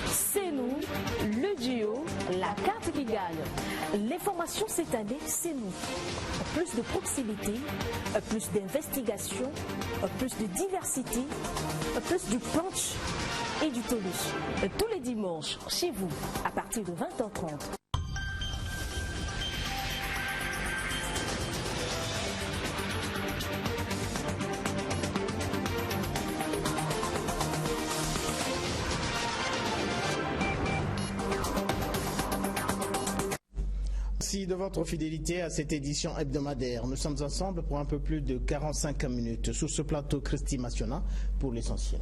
c'est nous, le duo, la carte qui gagne. L'information cette année, c'est nous. Plus de proximité, plus d'investigation, plus de diversité, plus du punch et du tonus. Tous les dimanches, chez vous, à partir de 20h30. Merci de votre fidélité à cette édition hebdomadaire. Nous sommes ensemble pour un peu plus de 45 minutes. Sur ce plateau, Christy Mationa pour l'essentiel.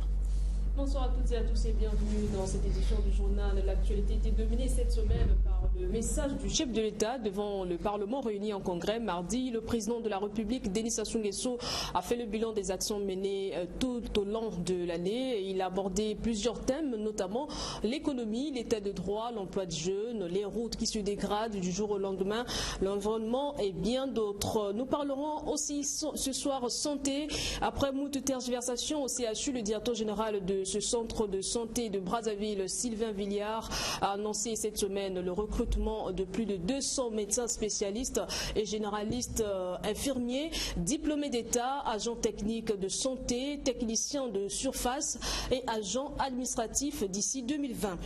Bonsoir à toutes et à tous et bienvenue dans cette édition du journal. L'actualité était dominée cette semaine par le message du chef de l'État devant le Parlement réuni en congrès. Mardi, le président de la République, Denis Sassou Nguesso, a fait le bilan des actions menées tout au long de l'année. Il a abordé plusieurs thèmes, notamment l'économie, l'état de droit, l'emploi de jeunes, les routes qui se dégradent du jour au lendemain, l'environnement et bien d'autres. Nous parlerons aussi ce soir santé. Après moult tergiversations au CHU, le directeur général de ce centre de santé de Brazzaville, Sylvain Villiard, a annoncé cette semaine le recrutement de plus de 200 médecins spécialistes et généralistes infirmiers, diplômés d'État, agents techniques de santé, techniciens de surface et agents administratifs d'ici 2020.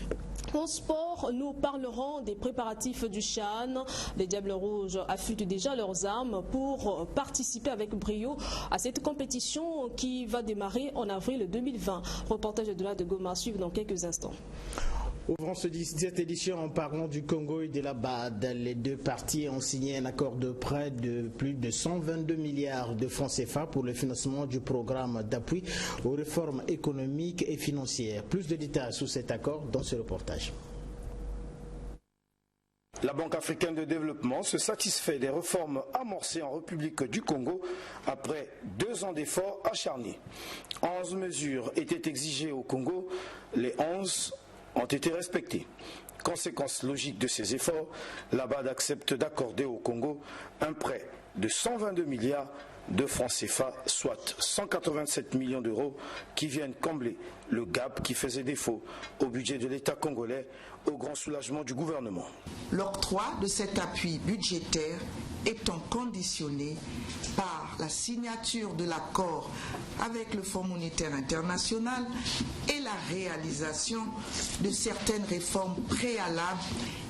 En sport, nous parlerons des préparatifs du CHAN. Les Diables Rouges affûtent déjà leurs armes pour participer avec brio à cette compétition qui va démarrer en avril 2020. Reportage de Goma suivre dans quelques instants. Ouvrons cette édition en parlant du Congo et de la BAD. Les deux parties ont signé un accord de prêt de plus de 122 milliards de francs CFA pour le financement du programme d'appui aux réformes économiques et financières. Plus de détails sur cet accord dans ce reportage. La Banque africaine de développement se satisfait des réformes amorcées en République du Congo après 2 ans d'efforts acharnés. 11 mesures étaient exigées au Congo, les 11 ont été respectées. Conséquence logique de ces efforts, la BAD accepte d'accorder au Congo un prêt de 122 milliards de francs CFA, soit 187 millions d'euros qui viennent combler le gap qui faisait défaut au budget de l'État congolais au grand soulagement du gouvernement. L'octroi de cet appui budgétaire étant conditionné par la signature de l'accord avec le Fonds monétaire international et la réalisation de certaines réformes préalables,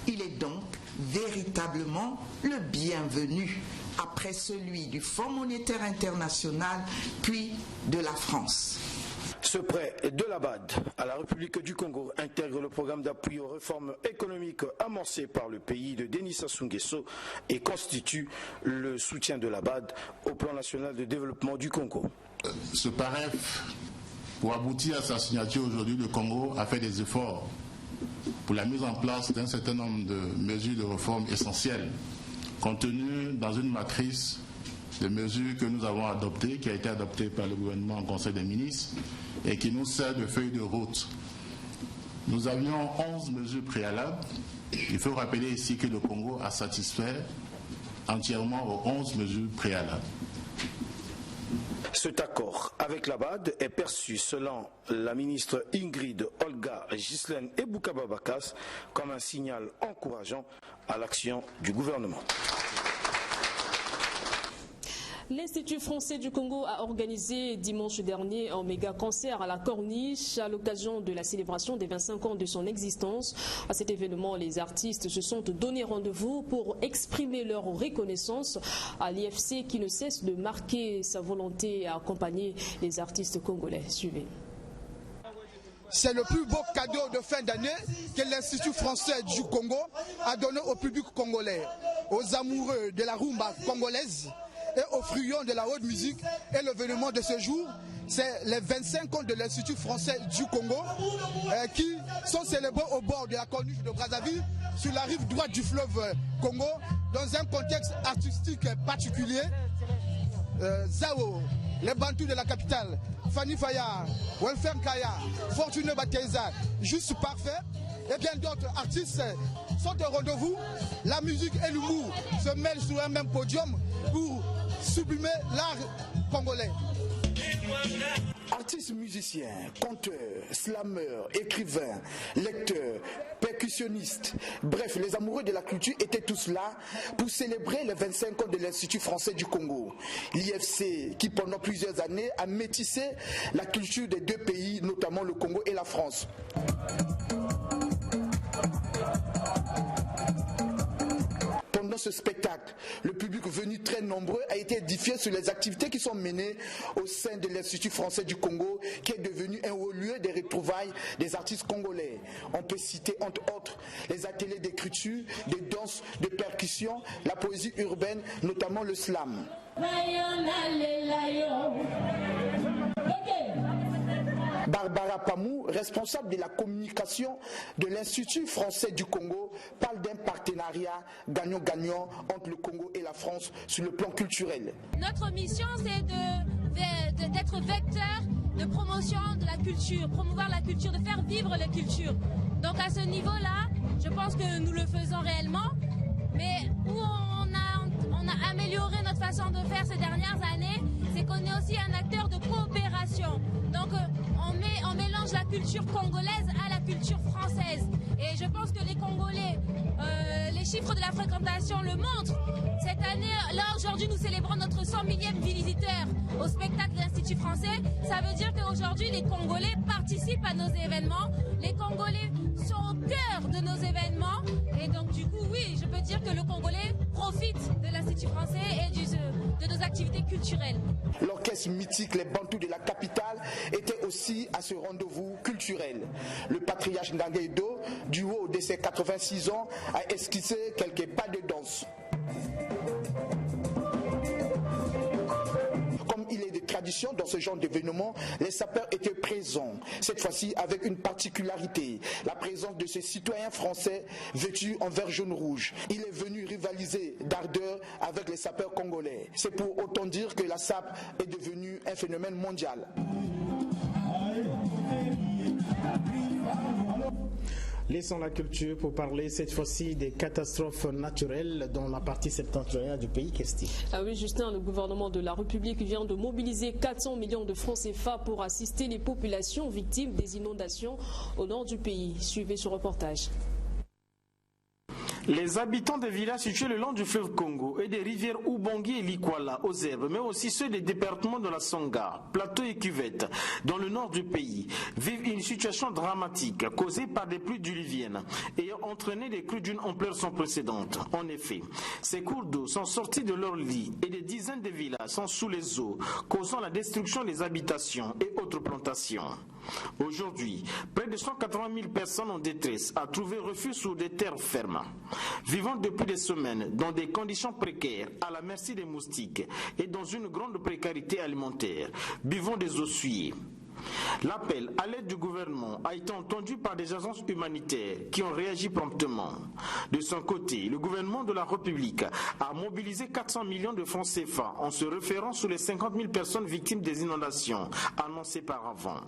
il est donc véritablement le bienvenu après celui du Fonds monétaire international puis de la France. Ce prêt de la BAD à la République du Congo intègre le programme d'appui aux réformes économiques amorcé par le pays de Denis Sassou Nguesso et constitue le soutien de la BAD au plan national de développement du Congo. Ce PAREF, pour aboutir à sa signature aujourd'hui, le Congo a fait des efforts pour la mise en place d'un certain nombre de mesures de réforme essentielles contenues dans une matrice de mesures que nous avons adoptées, qui a été adoptée par le gouvernement en Conseil des ministres et qui nous sert de feuille de route. Nous avions 11 mesures préalables. Il faut rappeler ici que le Congo a satisfait entièrement aux 11 mesures préalables. Cet accord avec la BAD est perçu, selon la ministre Ingrid Olga Ghislaine Ebouka-Babakas, comme un signal encourageant à l'action du gouvernement. L'Institut français du Congo a organisé dimanche dernier un méga concert à la Corniche à l'occasion de la célébration des 25 ans de son existence. À cet événement, les artistes se sont donné rendez-vous pour exprimer leur reconnaissance à l'IFC qui ne cesse de marquer sa volonté à accompagner les artistes congolais. Suivez. C'est le plus beau cadeau de fin d'année que l'Institut français du Congo a donné au public congolais, aux amoureux de la rumba congolaise et aux friands de la haute musique. Et l'événement de ce jour, c'est les 25 ans de l'Institut français du Congo qui sont célébrés au bord de la corniche de Brazzaville, sur la rive droite du fleuve Congo, dans un contexte artistique particulier. Zao, les Bantous de la capitale, Fanny Faya, Welfer Kaya, Fortuné Bateza, juste parfait. et bien d'autres artistes sont au rendez-vous. La musique et l'humour se mêlent sur un même podium pour sublimer l'art congolais. Artistes, musiciens, conteurs, slameurs, écrivains, lecteurs, percussionnistes, bref, les amoureux de la culture étaient tous là pour célébrer les 25 ans de l'Institut français du Congo. L'IFC qui pendant plusieurs années a métissé la culture des deux pays, notamment le Congo et la France. Pendant ce spectacle, le public venu très nombreux a été édifié sur les activités qui sont menées au sein de l'Institut français du Congo, qui est devenu un haut lieu des retrouvailles des artistes congolais. On peut citer entre autres les ateliers d'écriture, de danse, de percussion, la poésie urbaine, notamment le slam. Barbara Pamou, responsable de la communication de l'Institut français du Congo, parle d'un partenariat gagnant-gagnant entre le Congo et la France sur le plan culturel. Notre mission, c'est d'être vecteur de promotion de la culture, promouvoir la culture, de faire vivre la culture. Donc à ce niveau-là, je pense que nous le faisons réellement, mais où on a amélioré notre façon de faire ces dernières années, c'est qu'on est aussi un acteur de coopération. Donc on mélange la culture congolaise à la culture française. Et je pense que les Congolais, les chiffres de la fréquentation le montrent. Cette année, là aujourd'hui, nous célébrons notre 100 millième visiteur au spectacle de l'Institut français. Ça veut dire qu'aujourd'hui, les Congolais participent à nos événements. Les Congolais sont au cœur de nos événements. Et donc du coup, oui, je peux dire que le Congolais profite de l'Institut français et de nos activités culturelles. L'orchestre mythique Les Bantous de la capitale était aussi à ce rendez-vous culturel. Le patriarche Ndangeido, du haut de ses 86 ans, a esquissé quelques pas de danse. Comme il est de tradition dans ce genre d'événement, les sapeurs étaient présents, cette fois-ci avec une particularité, la présence de ce citoyen français vêtu en vert jaune rouge. Il est venu rivaliser d'ardeur avec les sapeurs congolais. C'est pour autant dire que la SAP est devenue un phénomène mondial. Laissons la culture pour parler cette fois-ci des catastrophes naturelles dans la partie septentrionale du pays. Qu'est-ce Ah oui, Justin, le gouvernement de la République vient de mobiliser 400 millions de francs CFA pour assister les populations victimes des inondations au nord du pays. Suivez ce reportage. Les habitants des villages situés le long du fleuve Congo et des rivières Ubongi et Likwala aux Herbes, mais aussi ceux des départements de la Songa, Plateau et Cuvette, dans le nord du pays, vivent une situation dramatique causée par des pluies diluviennes ayant entraîné des crues d'une ampleur sans précédent. En effet, ces cours d'eau sont sortis de leur lit et des dizaines de villages sont sous les eaux, causant la destruction des habitations et autres plantations. Aujourd'hui, près de 180 000 personnes en détresse a trouvé refuge sur des terres fermes. Vivant depuis des semaines dans des conditions précaires, à la merci des moustiques et dans une grande précarité alimentaire, buvant des eaux souillées. L'appel à l'aide du gouvernement a été entendu par des agences humanitaires qui ont réagi promptement. De son côté, le gouvernement de la République a mobilisé 400 millions de francs CFA en se référant sur les 50 000 personnes victimes des inondations annoncées par avant.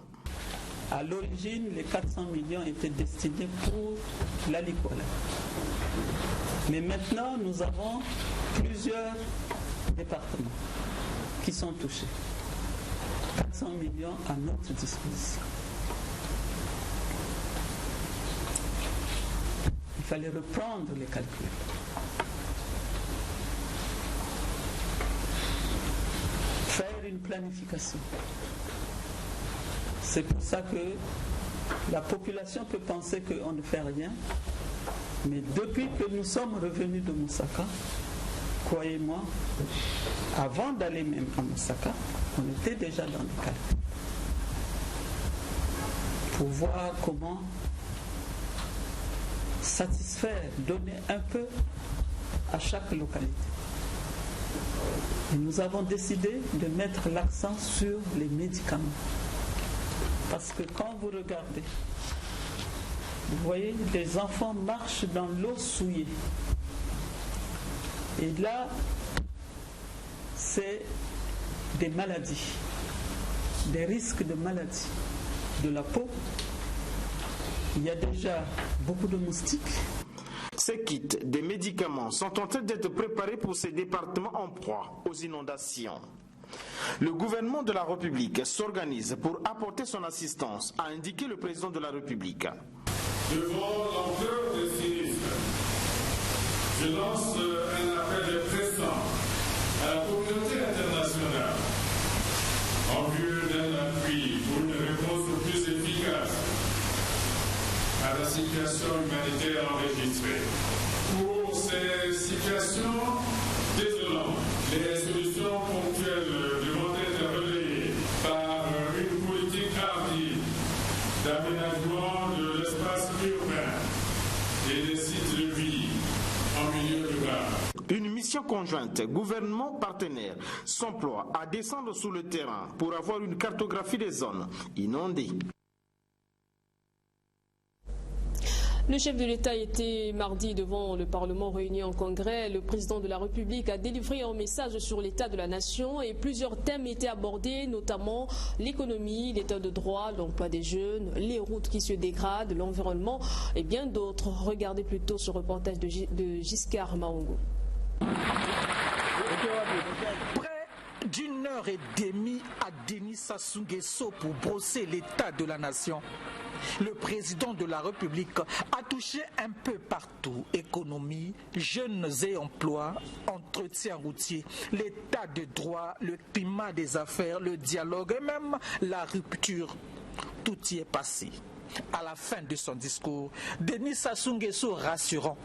À l'origine, les 400 millions étaient destinés pour la Likwala. Mais maintenant, nous avons plusieurs départements qui sont touchés. 400 millions à notre disposition. Il fallait reprendre les calculs. Faire une planification. C'est pour ça que la population peut penser qu'on ne fait rien. Mais depuis que nous sommes revenus de Moussaka, croyez-moi, avant d'aller même à Moussaka, on était déjà dans le calcul. Pour voir comment satisfaire, donner un peu à chaque localité. Et nous avons décidé de mettre l'accent sur les médicaments. Parce que quand vous regardez, vous voyez, les enfants marchent dans l'eau souillée. Et là, c'est des maladies, des risques de maladies de la peau, Il y a déjà beaucoup de moustiques. Ces kits des médicaments sont en train d'être préparés pour ces départements en proie aux inondations. Le gouvernement de la République s'organise pour apporter son assistance, a indiqué le président de la République. Devant l'ampleur des sinistres, je lance un appel pressant à la communauté internationale en vue d'un appui pour une réponse plus efficace à la situation humanitaire enregistrée. Pour ces situations désolantes, les solutions ponctuelles devront être relayées par une politique hardie d'aménagement de l'espace urbain et des sites de vie en milieu rural. Une mission conjointe, gouvernement partenaire, s'emploie à descendre sur le terrain pour avoir une cartographie des zones inondées. Le chef de l'État était mardi devant le Parlement réuni en congrès. Le président de la République a délivré un message sur l'état de la nation et plusieurs thèmes étaient abordés, notamment l'économie, l'état de droit, l'emploi des jeunes, les routes qui se dégradent, l'environnement et bien d'autres. Regardez plutôt ce reportage de Giscard Maungo. Près d'une heure et demie à Denis Sassou Nguesso pour brosser l'état de la nation. Le président de la République a touché un peu partout. Économie, jeunes et emplois, entretien routier, l'état de droit, le climat des affaires, le dialogue et même la rupture. Tout y est passé. À la fin de son discours, Denis Sassou Nguesso rassurant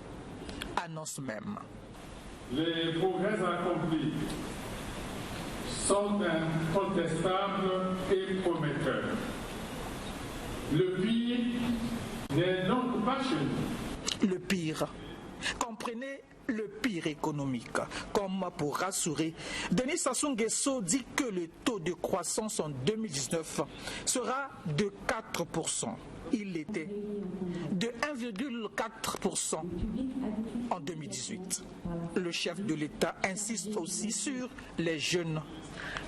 annonce même. Les progrès accomplis sont incontestables et prometteurs. Le pire n'est donc pas chez nous. Le pire. Comprenez le pire économique. Comme pour rassurer, Denis Sassou Nguesso dit que le taux de croissance en 2019 sera de 4%. Il était de 1,4% en 2018. Le chef de l'État insiste aussi sur les jeunes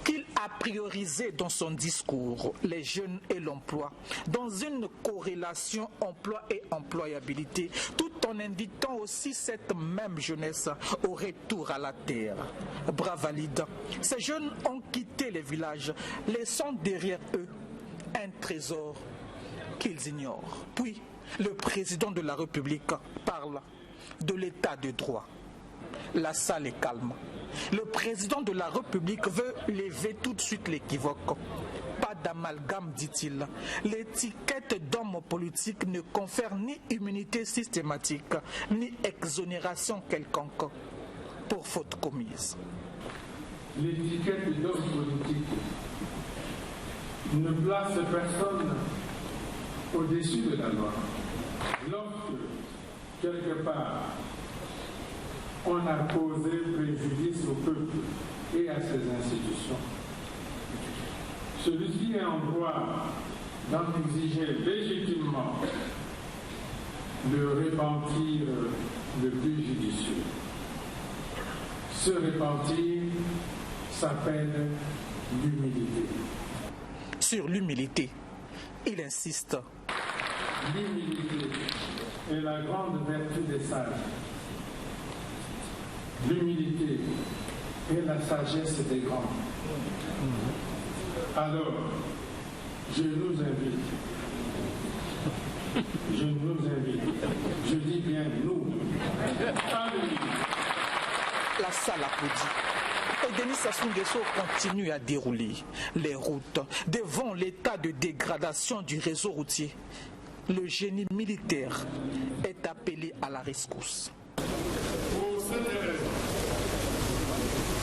qu'il a priorisé dans son discours, les jeunes et l'emploi, dans une corrélation emploi et employabilité, tout en invitant aussi cette même jeunesse au retour à la terre. Bras valides, ces jeunes ont quitté les villages, laissant derrière eux un trésor qu'ils ignorent. Puis, le président de la République parle de l'état de droit. La salle est calme. Le président de la République veut lever tout de suite l'équivoque. Pas d'amalgame, dit-il. L'étiquette d'homme politique ne confère ni immunité systématique, ni exonération quelconque pour faute commise. L'étiquette d'homme politique ne place personne au-dessus de la loi. Lorsque, quelque part, on a causé préjudice au peuple et à ses institutions, celui-ci est en droit d'en exiger légitimement le repentir le plus judicieux. Ce repentir s'appelle l'humilité. Sur l'humilité, il insiste. L'humilité est la grande vertu des sages. L'humilité est la sagesse des grands. Alors, je nous invite, je dis bien nous, La salle applaudit. Et Denis Sassou Nguesso continue à dérouler les routes devant l'état de dégradation du réseau routier. Le génie militaire est appelé à la rescousse. Pour cette raison,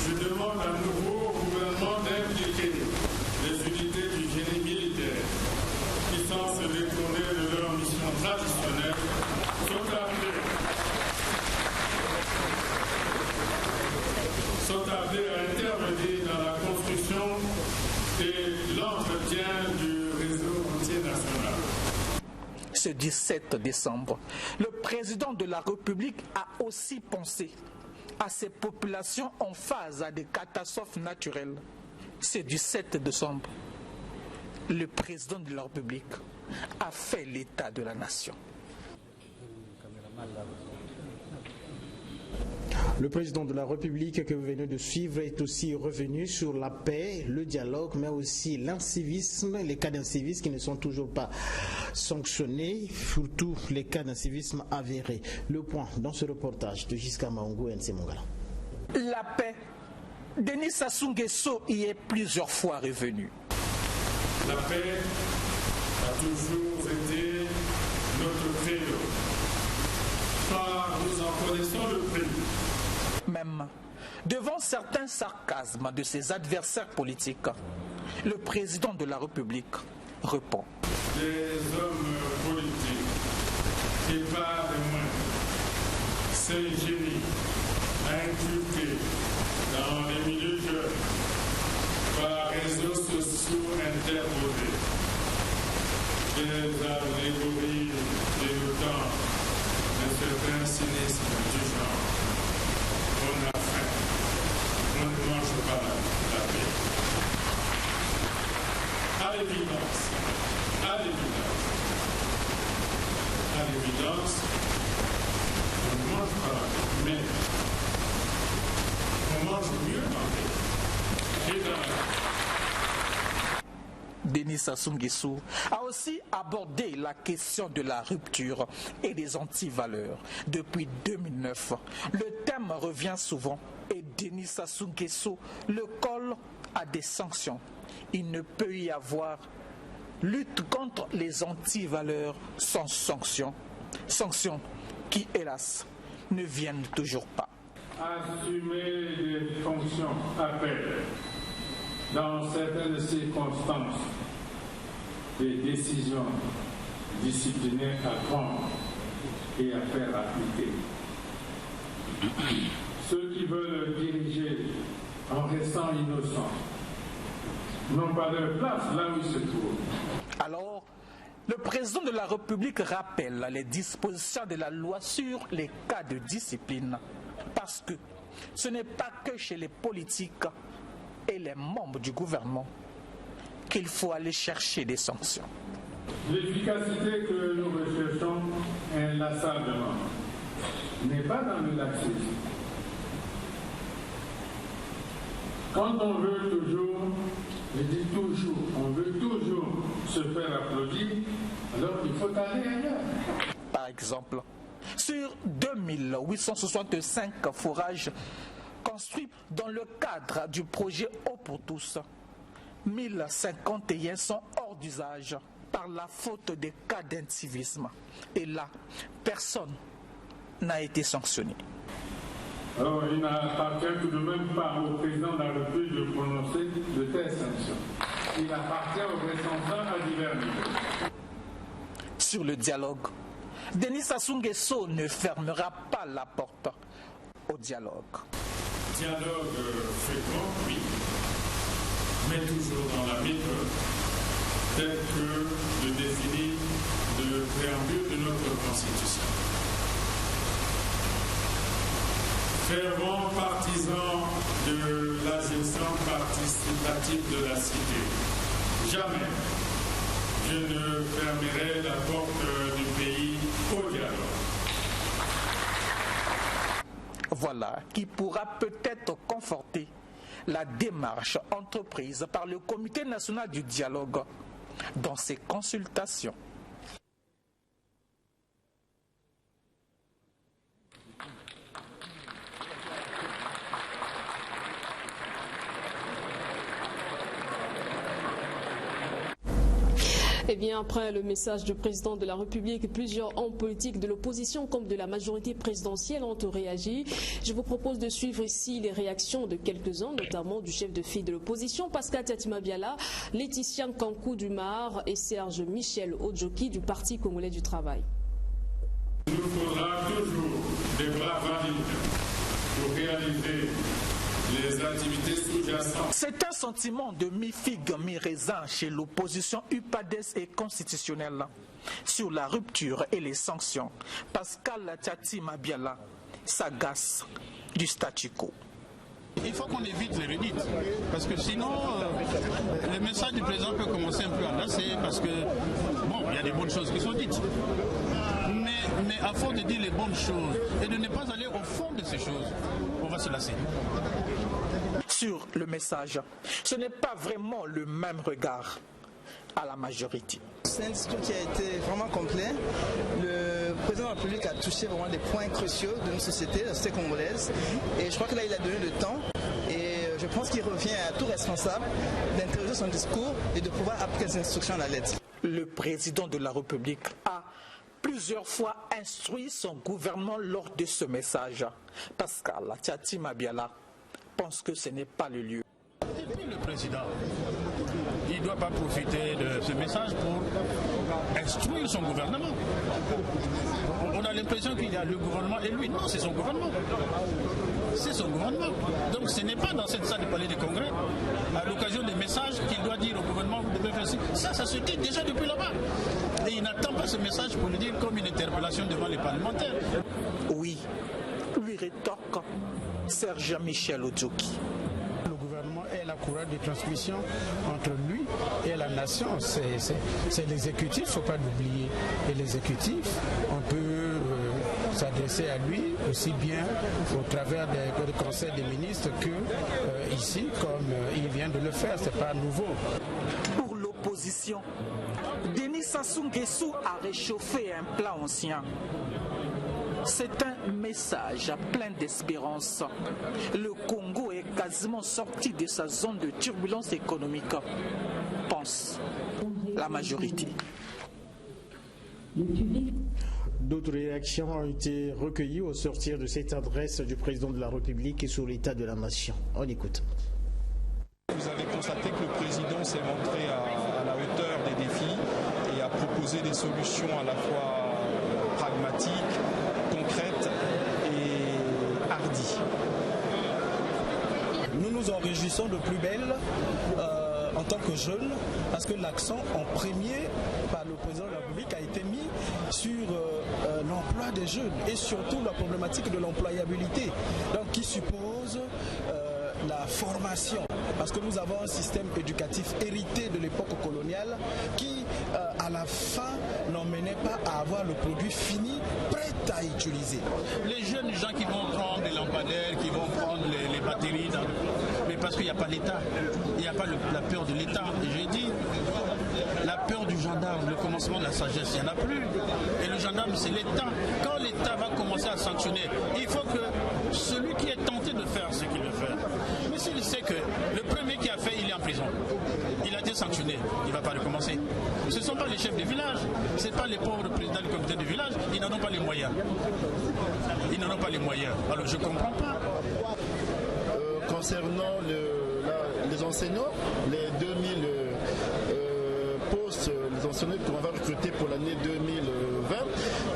je demande à nouveau au gouvernement d'impliquer les unités du génie militaire qui, sans se détourner de leur mission traditionnelle, sont appelés à intervenir dans la construction et l'entretien du réseau routier national. Ce 17 décembre, le président de la République a aussi pensé à ces populations en phase à des catastrophes naturelles. Ce 17 décembre, le président de la République a fait l'état de la nation. Le président de la République que vous venez de suivre est aussi revenu sur la paix, le dialogue, mais aussi l'incivisme, les cas d'incivisme qui ne sont toujours pas sanctionnés, surtout les cas d'incivisme avérés. Le point dans ce reportage de Giscard Maungo et Nse Mongala. La paix, Denis Sassou Nguesso y est plusieurs fois revenu. La paix a toujours été notre credo. Nous en connaissons le prix. Même devant certains sarcasmes de ses adversaires politiques, le président de la République répond. Les hommes politiques qui par des moins s'ingénient à inculquer dans les milieux jeunes par réseaux sociaux interposés des allégories dénotant un certain cynisme du genre. On a faim, on ne mange pas la paix. À l'évidence, on ne mange pas la paix, mais on mange mieux en paix. Et dans la paix. Denis Sassou Nguesso a aussi abordé la question de la rupture et des antivaleurs. Depuis 2009, le thème revient souvent et Denis Sassou Nguesso le colle à des sanctions. Il ne peut y avoir lutte contre les antivaleurs sans sanctions. Sanctions qui, hélas, ne viennent toujours pas. Assumer des fonctions appellent, dans certaines circonstances, des décisions disciplinaires à prendre et à faire appliquer. Ceux qui veulent diriger en restant innocents n'ont pas leur place là où ils se trouvent. Alors, le président de la République rappelle les dispositions de la loi sur les cas de discipline, parce que ce n'est pas que chez les politiques et les membres du gouvernement qu'il faut aller chercher des sanctions. L'efficacité que nous recherchons inlassablement n'est pas dans le laxisme. Quand on veut toujours, je dis toujours, on veut toujours se faire applaudir, alors il faut aller ailleurs. Par exemple, sur 2865 forages construits dans le cadre du projet Eau pour tous, 1051 sont hors d'usage par la faute des cas d'incivisme. Et là, personne n'a été sanctionné. Alors, il n'appartient tout de même pas au président de la République de prononcer de telles sanctions. Il appartient aux responsables à divers niveaux. Sur le dialogue, Denis Sassou Nguesso ne fermera pas la porte au dialogue. Dialogue fécond, oui, mais toujours dans la méthode, tel que le définit le préambule de notre Constitution. Fervent partisan de la gestion participative de la cité. Jamais je ne fermerai la porte du pays au dialogue. Voilà qui pourra peut-être conforter la démarche entreprise par le Comité national du dialogue dans ses consultations. Eh bien, après le message du président de la République, plusieurs hommes politiques de l'opposition comme de la majorité présidentielle ont réagi. Je vous propose de suivre ici les réactions de quelques-uns, notamment du chef de file de l'opposition, Pascal Tatimabiala, Laetitia Nkankou du MAR et Serge Michel Odjoki du Parti congolais du travail. Il nous faudra toujours des bras valides pour réaliser les activités sous-jacentes. C'est un sentiment de mi-figue, mi-raisin chez l'opposition UPADES et constitutionnelle sur la rupture et les sanctions. Pascal Tatimabiala s'agace du statu quo. Il faut qu'on évite les redites. parce que sinon, le message du président peut commencer un peu à lasser, parce que, bon, il y a des bonnes choses qui sont dites. Mais à force de dire les bonnes choses et de ne pas aller au fond de ces choses, on va se lasser. Sur le message, ce n'est pas vraiment le même regard à la majorité. C'est un discours qui a été vraiment complet. Le président de la République a touché vraiment des points cruciaux de notre société, la société congolaise. Et je crois que là, il a donné le temps. Et je pense qu'il revient à tout responsable d'interroger son discours et de pouvoir appliquer ses instructions à la lettre. Le président de la République a plusieurs fois instruit son gouvernement lors de ce message. Pascal Tchati Mabiala pense que ce n'est pas le lieu. Et puis le président, il ne doit pas profiter de ce message pour instruire son gouvernement. On a l'impression qu'il y a le gouvernement et lui. Non, c'est son gouvernement. C'est son gouvernement. Donc ce n'est pas dans cette salle du palais des congrès, à l'occasion des messages qu'il doit dire au gouvernement, vous devez faire ci. Ça se dit déjà depuis là-bas. Et il n'attend pas ce message pour le dire comme une interpellation devant les parlementaires. Oui, lui rétorque Serge Michel Odjoki. Le gouvernement est la courroie de transmission entre lui et la nation. C'est l'exécutif, il ne faut pas l'oublier. Et l'exécutif, on peut s'adresser à lui aussi bien au travers des conseils des ministres que ici, comme il vient de le faire. Ce n'est pas nouveau. Pour l'opposition, Denis Sassou Nguesso a réchauffé un plat ancien. C'est un message plein d'espérance. Le Congo est quasiment sorti de sa zone de turbulence économique, pense la majorité. D'autres réactions ont été recueillies au sortir de cette adresse du président de la République sur l'état de la nation. On écoute. Vous avez constaté que le président s'est montré à la hauteur des défis et a proposé des solutions à la fois pragmatiques, concrètes et hardies. Nous nous en réjouissons de plus belle en tant que jeunes, parce que l'accent en premier par le président de la République a été mis sur l'emploi des jeunes et surtout la problématique de l'employabilité, donc qui suppose la formation, parce que nous avons un système éducatif hérité de l'époque coloniale qui, à la fin, n'emmenait pas à avoir le produit fini, prêt à utiliser. Les jeunes gens qui vont prendre les lampadaires, qui vont prendre les batteries, mais parce qu'il n'y a pas l'État, il n'y a pas la peur de l'État. Et j'ai dit, la peur du gendarme, le commencement de la sagesse, il n'y en a plus. Et le gendarme, c'est l'État. Quand l'État va commencer à sanctionner, il faut que celui qui est tenté de faire ce qu'il veut faire, mais s'il sait que le premier qui a fait, il est en prison, il a été sanctionné, il ne va pas recommencer. Ce ne sont pas les chefs de village, ce n'est pas les pauvres présidents du comité de village, ils n'en ont pas les moyens. Ils n'en ont pas les moyens. Alors je ne comprends pas. Concernant les enseignants, les 2000 postes, les enseignants qu'on va recruter pour l'année 2020,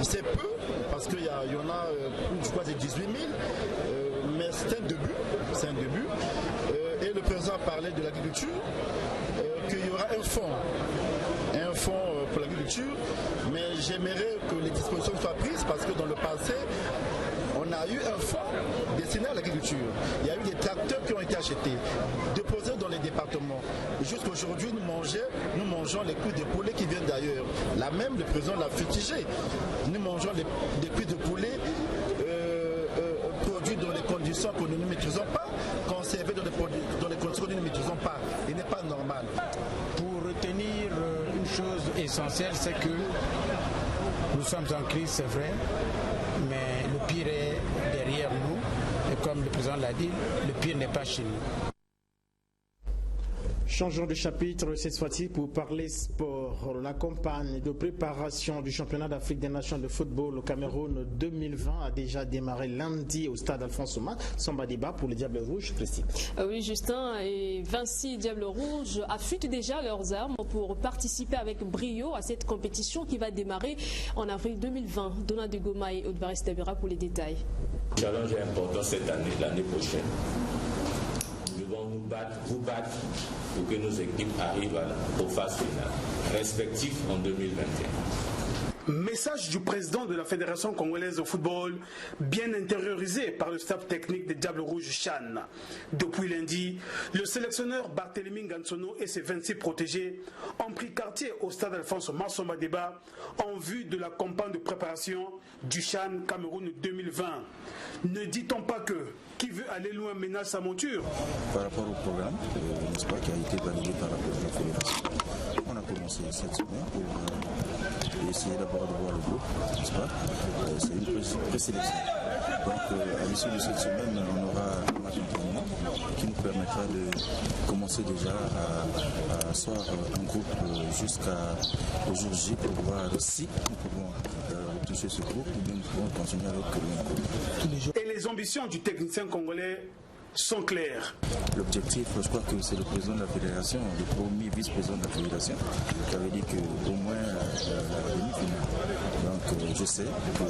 c'est peu, parce qu'il y en a, je crois, c'est 18 000, mais c'est un début. Et le président parlait de l'agriculture, qu'il y aura un fonds pour l'agriculture, mais j'aimerais que les dispositions soient prises, parce que dans le passé, on a eu un fonds destiné à l'agriculture. Il y a eu des tracteurs qui ont été achetés, déposés dans les départements. Jusqu'aujourd'hui, nous mangeons les cuisses de poulet qui viennent d'ailleurs. Là même, le président l'a fustigé. Nous mangeons des cuisses de poulet produits dans les conditions que nous ne maîtrisons pas, conservés dans les conditions que nous ne maîtrisons pas. Il n'est pas normal. Pour retenir une chose essentielle, c'est que nous sommes en crise, c'est vrai, mais le pire est derrière nous. Et comme le président l'a dit, le pire n'est pas chez nous. Changeons de chapitre cette fois-ci pour parler sport. La campagne de préparation du championnat d'Afrique des Nations de football au Cameroun 2020 a déjà démarré lundi au stade Alphonse Oma. Samba débat pour les Diables Rouges, Christine. Oui, Justin, et 26 Diables Rouges affûtent déjà leurs armes pour participer avec brio à cette compétition qui va démarrer en avril 2020. Donald de Goma et Odvares Tabira pour les détails. Le challenge est important cette année, l'année prochaine. Nous devons vous battre pour que nos équipes arrivent aux phases finales, respectives en 2021. Message du président de la Fédération congolaise de football, bien intériorisé par le staff technique des Diables Rouges Chan. Depuis lundi, le sélectionneur Barthélémy Ngansono et ses 26 protégés ont pris quartier au stade Alphonse Massomba Débat en vue de la campagne de préparation du Chan Cameroun 2020. Ne dit-on pas que qui veut aller loin ménage sa monture? Par rapport au programme, n'est-ce pas, qui a été validé par la Fédération, on a commencé cette semaine pour essayer d'abord de voir le groupe, n'est-ce pas? C'est une présélection. Donc à l'issue de cette semaine, on aura un match d'entraînement qui nous permettra de commencer déjà à asseoir un groupe jusqu'au jour J pour voir si nous pouvons toucher ce groupe ou bien nous pouvons continuer avec le groupe. Et les ambitions du technicien congolais sont claires. L'objectif, je crois que c'est le président de la fédération, le premier vice-président de la fédération, qui avait dit qu'au moins la demi-finale. Donc je sais que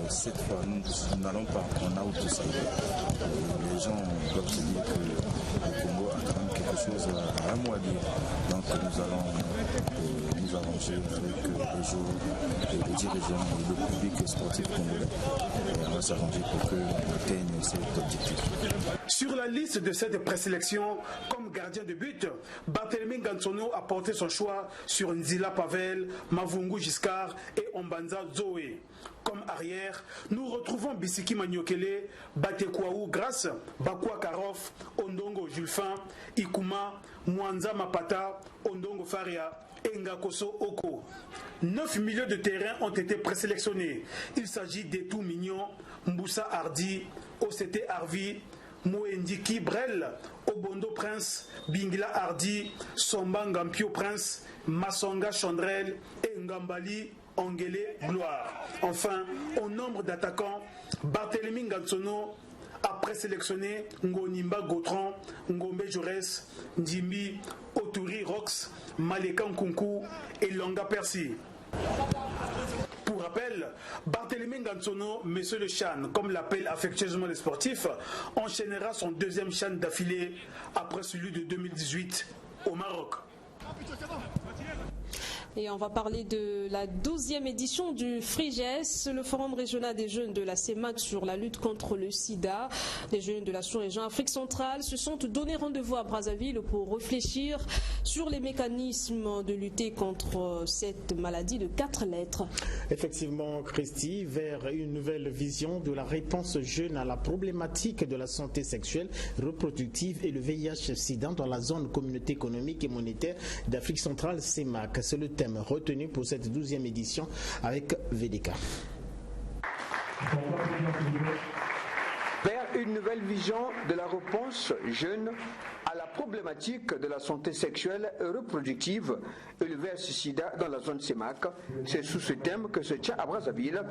cette fois, nous n'allons pas en outsider. Les gens doivent se dire que le Congo a quand même quelque chose à un mot à dire. Donc nous allons nous arranger avec les joueurs, les dirigeants, le public sportif congolais. Et on va s'arranger pour qu'on atteigne cet objectif. Sur la liste de cette présélection, comme gardien de but, Barthélémy Ngansono a porté son choix sur Nzila Pavel, Mavungu Giscard et Ombanza Zoé. Comme arrière, nous retrouvons Bisiki Maniokele, Batekwaou Grasse, Bakwa Karof, Ondongo Julfin, Ikuma, Mwanza Mapata, Ondongo Faria et Ngakoso Oko. 9 milieux de terrain ont été présélectionnés. Il s'agit d'Etou Mignon, Mboussa Hardi, OCT Harvi, Moendiki Brel, Obondo Prince, Bingila Hardi, Somba Ngampio Prince, Masonga Chandrel et Ngambali Angele Gloire. Enfin, au nombre d'attaquants, Barthélémy Ngansono a présélectionné Ngonimba Gautran, Ngombe Jaurès, Ndimbi, Oturi Rox, Maleka Nkunku et Longa Percy. Pour rappel, Barthélémy Ngansono, monsieur le Chan, comme l'appellent affectueusement les sportifs, enchaînera son deuxième Chan d'affilée après celui de 2018 au Maroc. Et on va parler de la 12e édition du FRIGES, le forum régional des jeunes de la CEMAC sur la lutte contre le sida. Les jeunes de la sous-région Afrique centrale se sont donné rendez-vous à Brazzaville pour réfléchir sur les mécanismes de lutter contre cette maladie de 4 lettres. Effectivement, Christy, vers une nouvelle vision de la réponse jeune à la problématique de la santé sexuelle, reproductive et le VIH-Sida dans la zone communauté économique et monétaire d'Afrique centrale CEMAC. C'est le thème retenu pour cette 12e édition avec VDK. Vers une nouvelle vision de la réponse jeune à la problématique de la santé sexuelle et reproductive et le VIH-Sida dans la zone CEMAC. C'est sous ce thème que se tient à Brazzaville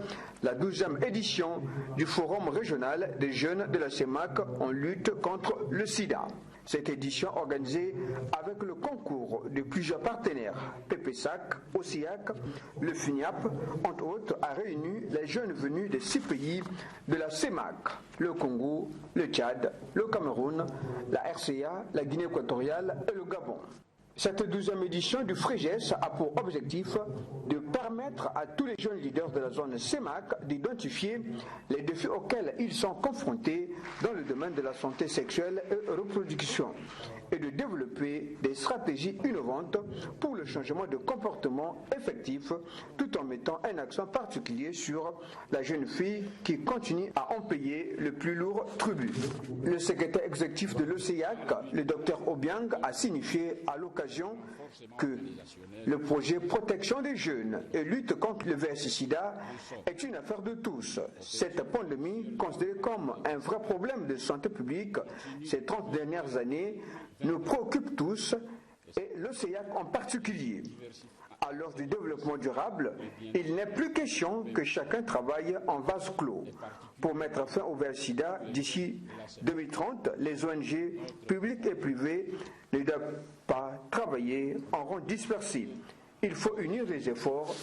la 12e édition du Forum régional des jeunes de la CEMAC en lutte contre le sida. Cette édition organisée avec le concours de plusieurs partenaires, PPSAC, OCIAC, le FUNIAP, entre autres, a réuni les jeunes venus de 6 pays de la CEMAC, le Congo, le Tchad, le Cameroun, la RCA, la Guinée équatoriale et le Gabon. Cette 12e édition du FRIGES a pour objectif de permettre à tous les jeunes leaders de la zone CEMAC d'identifier les défis auxquels ils sont confrontés dans le domaine de la santé sexuelle et reproduction et de développer des stratégies innovantes pour le changement de comportement effectif tout en mettant un accent particulier sur la jeune fille qui continue à en payer le plus lourd tribut. Le secrétaire exécutif de l'OCIAC, le Dr Obiang, a signifié à l'occasion que le projet protection des jeunes et lutte contre le VIH-Sida est une affaire de tous. Cette pandémie, considérée comme un vrai problème de santé publique ces 30 dernières années, nous préoccupe tous et l'OCIAC en particulier. À l'heure du développement durable, il n'est plus question que chacun travaille en vase clos. Pour mettre fin au VIH-Sida d'ici 2030, les ONG publiques et privées ne doivent pas travailler en rang dispersé. Il faut unir les efforts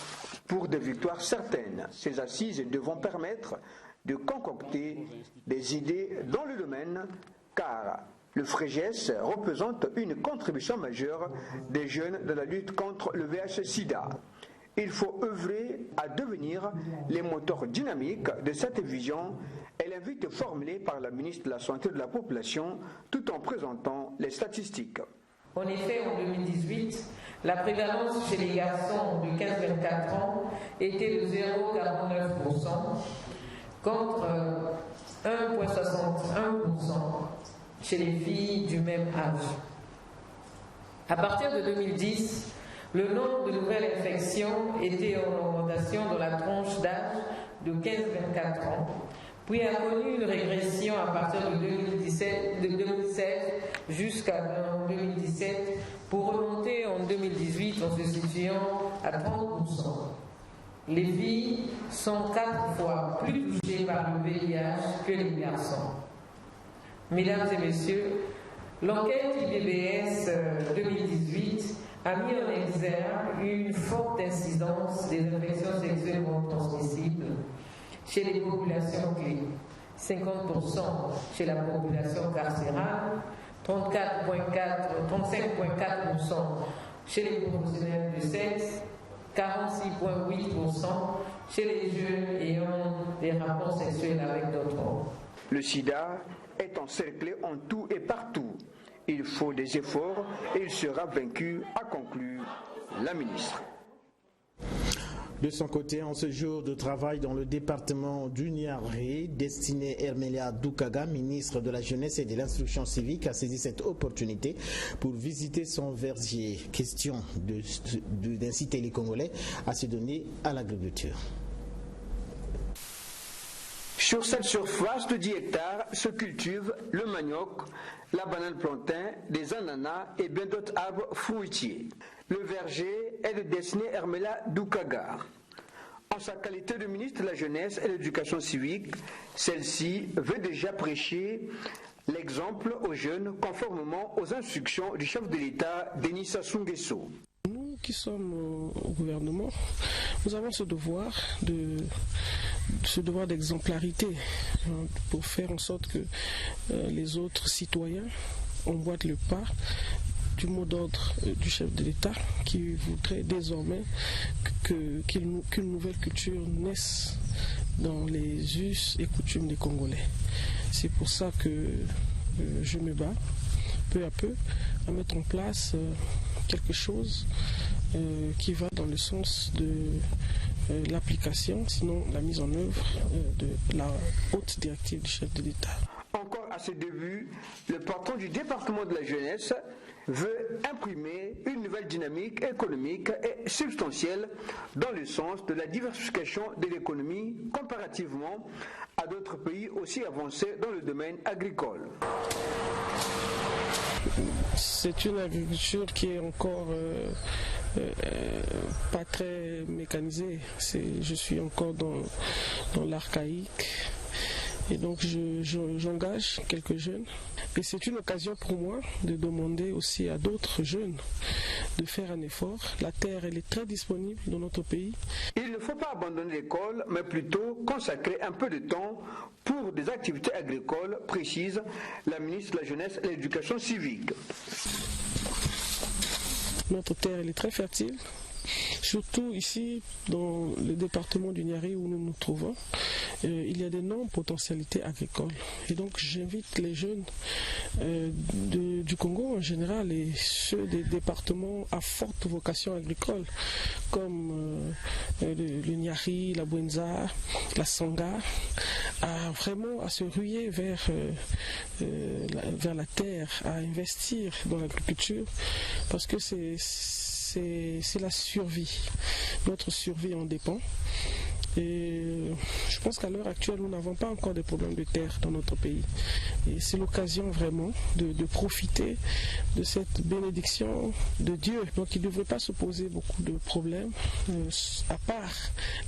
pour des victoires certaines. Ces assises devront permettre de concocter des idées dans le domaine, car le FRIGES représente une contribution majeure des jeunes dans la lutte contre le VIH-Sida. Il faut œuvrer à devenir les moteurs dynamiques de cette vision et l'invite formulée par la ministre de la Santé de la Population tout en présentant les statistiques. En effet, en 2018, la prévalence chez les garçons de 15-24 ans était de 0,49% contre 1,61% chez les filles du même âge. À partir de 2010, le nombre de nouvelles infections était en augmentation dans la tranche d'âge de 15-24 ans, puis a connu une régression à partir de 2016 jusqu'à 2017 pour remonter en 2018 en se situant à 30%. Les filles sont 4 fois plus touchées par le VIH que les garçons. Mesdames et messieurs, l'enquête IBBS 2018 a mis en exergue une forte incidence des infections sexuellement transmissibles chez les populations clés, 50% chez la population carcérale, 35,4% chez les professionnels du sexe, 46,8% chez les jeunes ayant des rapports sexuels avec d'autres hommes. Le sida est encerclé en tout et partout. Il faut des efforts et il sera vaincu, a conclu la ministre. De son côté, en ce jour de travail dans le département du Niari, destiné Hermelia Doukaga, ministre de la Jeunesse et de l'Instruction civique, a saisi cette opportunité pour visiter son verger. Question d'inciter les Congolais à se donner à l'agriculture. Sur cette surface de 10 hectares se cultivent le manioc, la banane plantain, des ananas et bien d'autres arbres fruitiers. Le verger est de destiné Hermelia Doukaga. En sa qualité de ministre de la Jeunesse et de l'Éducation civique, celle-ci veut déjà prêcher l'exemple aux jeunes conformément aux instructions du chef de l'État, Denis Sassou Nguesso. Nous qui sommes au gouvernement, nous avons ce devoir d'exemplarité pour faire en sorte que les autres citoyens emboîtent le pas du mot d'ordre du chef de l'État qui voudrait désormais qu'une nouvelle culture naisse dans les us et coutumes des Congolais. C'est pour ça que je me bats peu à peu à mettre en place quelque chose qui va dans le sens de l'application, sinon la mise en œuvre de la haute directive du chef de l'État. Encore à ses débuts, le patron du département de la jeunesse veut imprimer une nouvelle dynamique économique et substantielle dans le sens de la diversification de l'économie comparativement à d'autres pays aussi avancés dans le domaine agricole. C'est une agriculture qui est encore pas très mécanisée. Je suis encore dans l'archaïque. Et donc j'engage quelques jeunes. Et c'est une occasion pour moi de demander aussi à d'autres jeunes de faire un effort. La terre, elle est très disponible dans notre pays. Il ne faut pas abandonner l'école, mais plutôt consacrer un peu de temps pour des activités agricoles, précise la ministre de la Jeunesse et de l'Éducation civique. Notre terre, elle est très fertile. Surtout ici, dans le département du Niari où nous nous trouvons, il y a d'énormes potentialités agricoles. Et donc j'invite les jeunes du Congo en général et ceux des départements à forte vocation agricole, comme le Niari, la Bwenza, la Sanga, à se ruer vers la terre, à investir dans l'agriculture, parce que c'est la survie. Notre survie en dépend. Et je pense qu'à l'heure actuelle, nous n'avons pas encore de problèmes de terre dans notre pays. Et c'est l'occasion vraiment de profiter de cette bénédiction de Dieu. Donc il ne devrait pas se poser beaucoup de problèmes, à part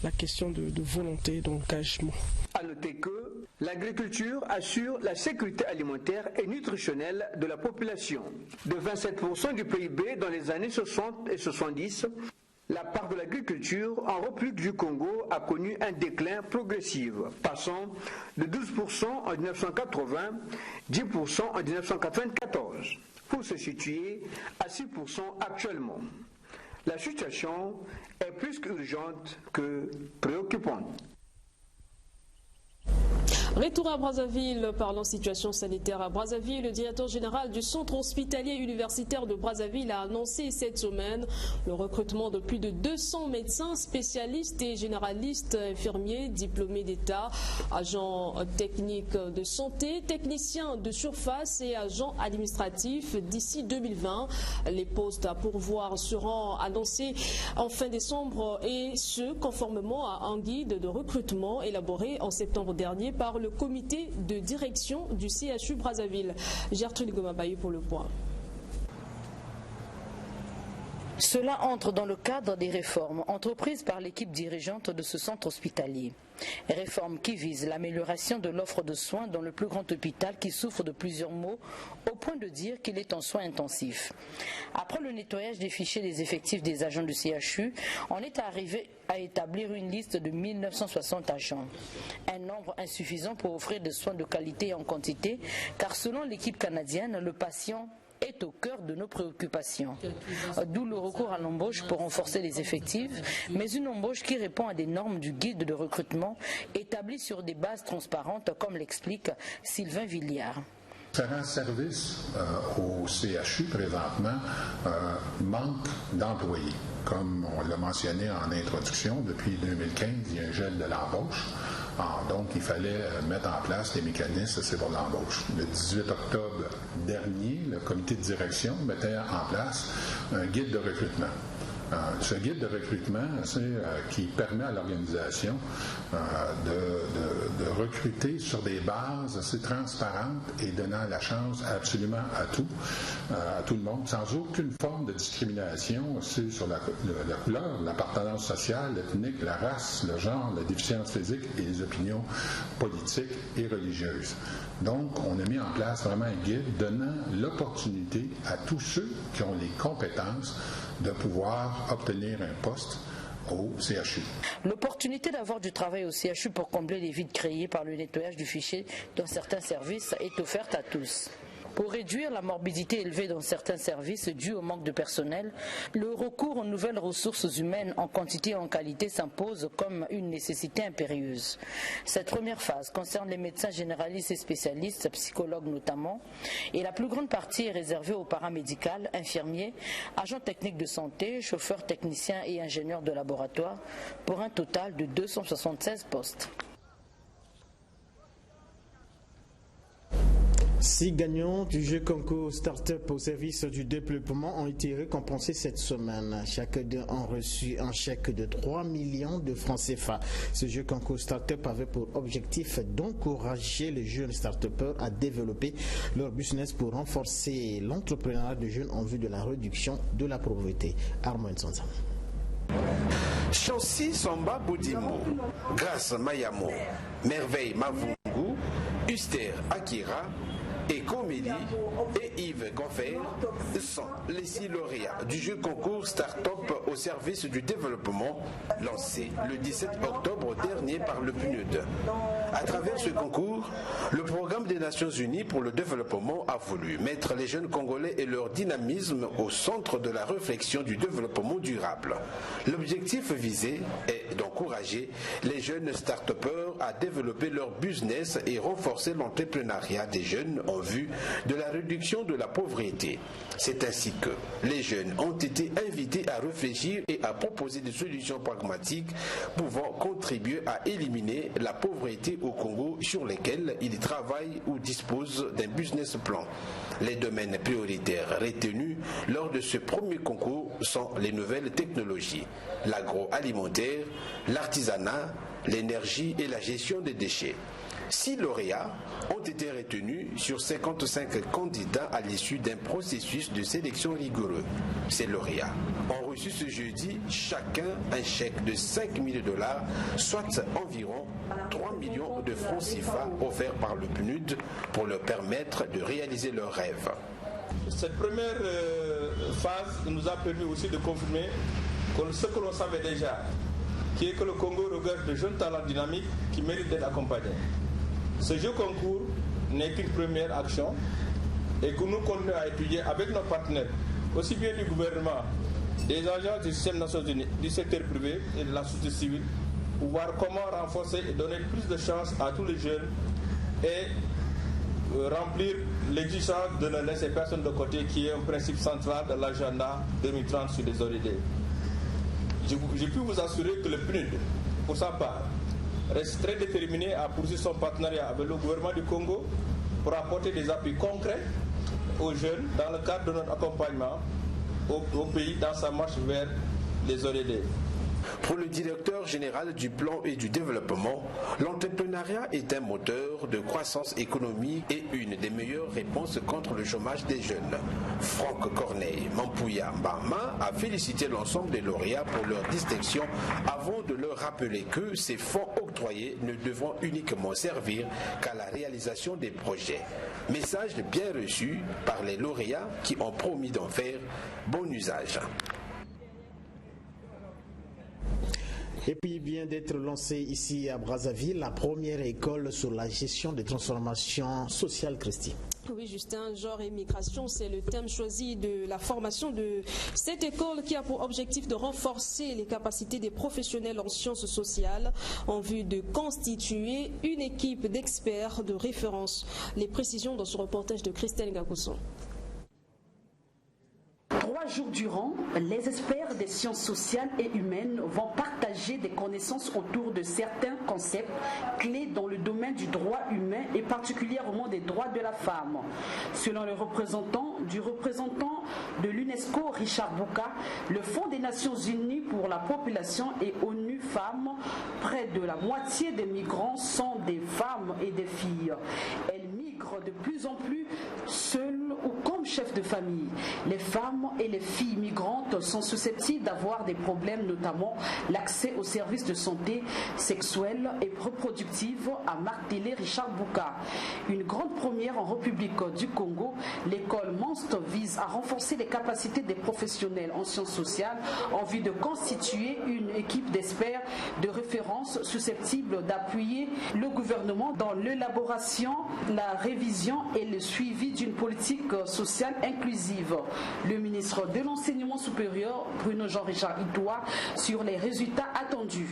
la question de volonté, d'engagement. À noter que l'agriculture assure la sécurité alimentaire et nutritionnelle de la population. De 27% du PIB dans les années 60 et 70, la part de l'agriculture en République du Congo a connu un déclin progressif, passant de 12% en 1980, 10% en 1994, pour se situer à 6% actuellement. La situation est plus qu'urgente que préoccupante. Retour à Brazzaville, parlant situation sanitaire à Brazzaville. Le directeur général du centre hospitalier universitaire de Brazzaville a annoncé cette semaine le recrutement de plus de 200 médecins spécialistes et généralistes, infirmiers, diplômés d'État, agents techniques de santé, techniciens de surface et agents administratifs d'ici 2020. Les postes à pourvoir seront annoncés en fin décembre et ce, conformément à un guide de recrutement élaboré en septembre dernier par le comité de direction du CHU Brazzaville. Gertrude Gomabaye pour le point. Cela entre dans le cadre des réformes entreprises par l'équipe dirigeante de ce centre hospitalier. Réformes qui visent l'amélioration de l'offre de soins dans le plus grand hôpital qui souffre de plusieurs maux au point de dire qu'il est en soins intensifs. Après le nettoyage des fichiers des effectifs des agents du CHU, on est arrivé à établir une liste de 1960 agents. Un nombre insuffisant pour offrir des soins de qualité et en quantité, car selon l'équipe canadienne, le patient est au cœur de nos préoccupations. D'où le recours à l'embauche pour renforcer les effectifs, mais une embauche qui répond à des normes du guide de recrutement établi sur des bases transparentes, comme l'explique Sylvain Villiard. Différents services au CHU présentement manquent d'employés. Comme on l'a mentionné en introduction, depuis 2015, il y a un gel de l'embauche. Donc, il fallait mettre en place des mécanismes, c'est pour l'embauche. Le 18 octobre dernier, le comité de direction mettait en place un guide de recrutement. Ce guide de recrutement, c'est qui permet à l'organisation de recruter sur des bases assez transparentes et donnant la chance absolument à tout le monde, sans aucune forme de discrimination sur la couleur, l'appartenance sociale, l'ethnique, la race, le genre, la déficience physique et les opinions politiques et religieuses. Donc, on a mis en place vraiment un guide donnant l'opportunité à tous ceux qui ont les compétences de pouvoir obtenir un poste au CHU. L'opportunité d'avoir du travail au CHU pour combler les vides créés par le nettoyage du fichier dans certains services est offerte à tous. Pour réduire la morbidité élevée dans certains services due au manque de personnel, le recours aux nouvelles ressources humaines en quantité et en qualité s'impose comme une nécessité impérieuse. Cette première phase concerne les médecins généralistes et spécialistes, psychologues notamment, et la plus grande partie est réservée aux paramédicales, infirmiers, agents techniques de santé, chauffeurs, techniciens et ingénieurs de laboratoire, pour un total de 276 postes. 6 gagnants du jeu concours Start-up au service du développement ont été récompensés cette semaine. Chacun d'eux a reçu un chèque de 3 millions de francs CFA. Ce jeu concours Start-up avait pour objectif d'encourager les jeunes start-upers à développer leur business pour renforcer l'entrepreneuriat des jeunes en vue de la réduction de la pauvreté. Armand Sansa. Chancy Samba Boudimbo, Grâce Mayamo, Merveille Mavungu, Uster Akira, Ecomélie et Yves Gonfer sont les 6 lauréats du jeu concours Start-up au service du développement lancé le 17 octobre dernier par le PNUD. À travers ce concours, le programme des Nations Unies pour le développement a voulu mettre les jeunes Congolais et leur dynamisme au centre de la réflexion du développement durable. L'objectif visé est d'encourager les jeunes start-upers à développer leur business et renforcer l'entrepreneuriat des jeunes en vue de la réduction de la pauvreté. C'est ainsi que les jeunes ont été invités à réfléchir et à proposer des solutions pragmatiques pouvant contribuer à éliminer la pauvreté au Congo sur lesquels ils travaillent ou disposent d'un business plan. Les domaines prioritaires retenus lors de ce premier concours sont les nouvelles technologies, l'agroalimentaire, l'artisanat, l'énergie et la gestion des déchets. 6 lauréats ont été retenus sur 55 candidats à l'issue d'un processus de sélection rigoureux. Ces lauréats ont reçu ce jeudi chacun un chèque de $5 000, soit environ 3 millions de francs CFA offerts par le PNUD pour leur permettre de réaliser leurs rêves. Cette première phase nous a permis aussi de confirmer ce que l'on savait déjà, qui est que le Congo regorge de jeunes talents dynamiques qui méritent d'être accompagnés. Ce jeu concours n'est qu'une première action et que nous continuons à étudier avec nos partenaires, aussi bien du gouvernement des agents du système Nations Unies, du secteur privé et de la société civile pour voir comment renforcer et donner plus de chance à tous les jeunes et remplir l'exigence de ne laisser personne de côté, qui est un principe central de l'agenda 2030 sur les ODD. J'ai pu vous assurer que le PNUD, pour sa part, reste très déterminé à poursuivre son partenariat avec le gouvernement du Congo pour apporter des appuis concrets aux jeunes dans le cadre de notre accompagnement au pays dans sa marche vers les ODD. Pour le directeur général du plan et du développement, l'entrepreneuriat est un moteur de croissance économique et une des meilleures réponses contre le chômage des jeunes. Franck Corneille Mampouya Mbama a félicité l'ensemble des lauréats pour leur distinction avant de leur rappeler que ces fonds octroyés ne devront uniquement servir qu'à la réalisation des projets. Message bien reçu par les lauréats qui ont promis d'en faire bon usage. Et puis vient d'être lancée ici à Brazzaville la première école sur la gestion des transformations sociales, Christy. Oui, Justin, genre et migration, c'est le thème choisi de la formation de cette école qui a pour objectif de renforcer les capacités des professionnels en sciences sociales en vue de constituer une équipe d'experts de référence. Les précisions dans ce reportage de Christelle Gagousson. 3 jours durant, les experts des sciences sociales et humaines vont partager des connaissances autour de certains concepts clés dans le domaine du droit humain et particulièrement des droits de la femme. Selon le représentant de l'UNESCO, Richard Bouka, le Fonds des Nations Unies pour la population et ONU Femmes, près de la moitié des migrants sont des femmes et des filles. Elles migrent de plus en plus seules ou comme chefs de famille. Les femmes et les filles migrantes sont susceptibles d'avoir des problèmes, notamment l'accès aux services de santé sexuelle et reproductive, a martelé Richard Bouka. Une grande première en République du Congo, l'école MONST vise à renforcer les capacités des professionnels en sciences sociales en vue de constituer une équipe d'experts de référence susceptible d'appuyer le gouvernement dans l'élaboration, la révision et le suivi d'une politique sociale inclusive. Le ministre de l'Enseignement supérieur, Bruno Jean-Richard Idoua, sur les résultats attendus.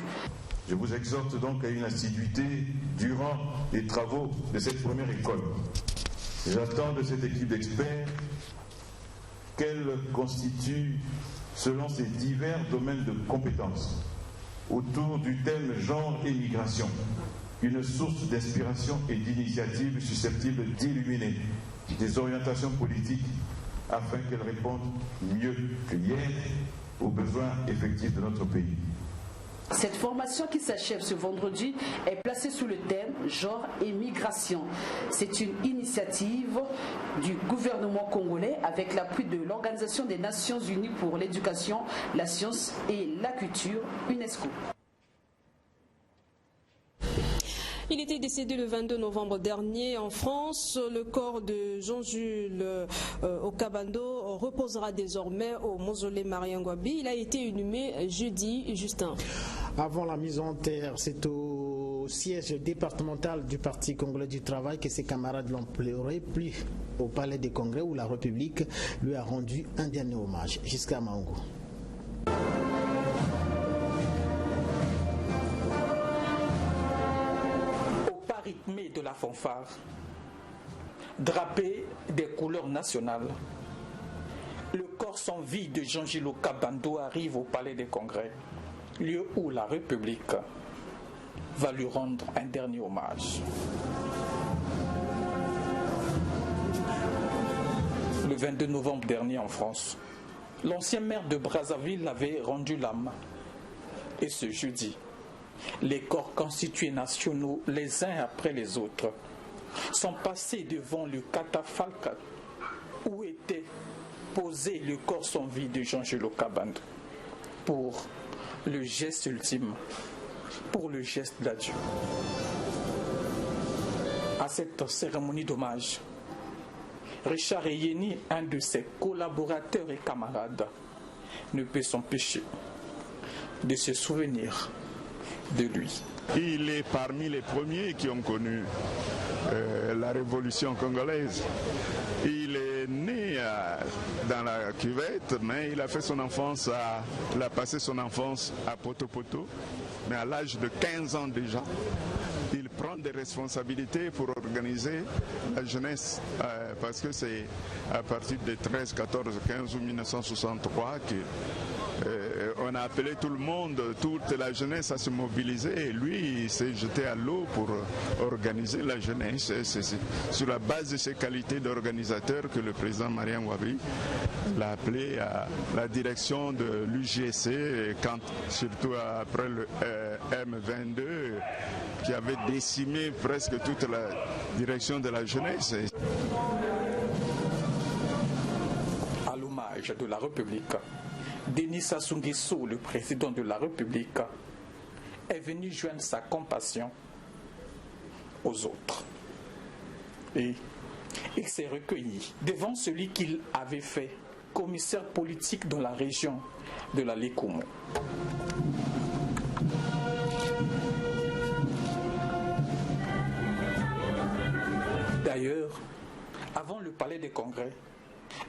Je vous exhorte donc à une assiduité durant les travaux de cette première école. J'attends de cette équipe d'experts qu'elle constitue, selon ses divers domaines de compétences, autour du thème genre et migration, une source d'inspiration et d'initiative susceptible d'illuminer des orientations politiques afin qu'elles répondent mieux que hier aux besoins effectifs de notre pays. Cette formation qui s'achève ce vendredi est placée sous le thème genre et migration. C'est une initiative du gouvernement congolais avec l'appui de l'Organisation des Nations Unies pour l'éducation, la science et la culture, UNESCO. Il était décédé le 22 novembre dernier en France. Le corps de Jean-Jules Okabando reposera désormais au mausolée Mariangwabi. Il a été inhumé jeudi, Justin. Avant la mise en terre, c'est au siège départemental du Parti congolais du travail que ses camarades l'ont pleuré, puis au palais des congrès où la République lui a rendu un dernier hommage. Jusqu'à Maungo. Rythmé de la fanfare, drapé des couleurs nationales, le corps sans vie de Jean-Jules Okabando arrive au Palais des Congrès, lieu où la République va lui rendre un dernier hommage. Le 22 novembre dernier en France, l'ancien maire de Brazzaville avait rendu l'âme. Et ce jeudi, les corps constitués nationaux, les uns après les autres, sont passés devant le catafalque où était posé le corps sans vie de Jean-Jules Okabando pour le geste ultime, pour le geste d'adieu. À cette cérémonie d'hommage, Richard Eyeni, un de ses collaborateurs et camarades, ne peut s'empêcher de se souvenir de lui. Il est parmi les premiers qui ont connu la révolution congolaise. Il est né dans la cuvette, mais il a fait son enfance, il a passé son enfance à Poto-Poto, mais à l'âge de 15 ans déjà. Il prend des responsabilités pour organiser la jeunesse, parce que c'est à partir de 13, 14, 15 ou 1963 qu'on a appelé tout le monde, toute la jeunesse à se mobiliser, et lui il s'est jeté à l'eau pour organiser la jeunesse. C'est sur la base de ses qualités d'organisateur que le président Mariam Wabi l'a appelé à la direction de l'UGC, surtout après le M22 qui avait décimé presque toute la direction de la jeunesse. À l'hommage de la République, Denis Sassou Nguesso, le président de la République, est venu joindre sa compassion aux autres. Et il s'est recueilli devant celui qu'il avait fait commissaire politique dans la région de la Lékoumou. D'ailleurs, avant le palais des congrès,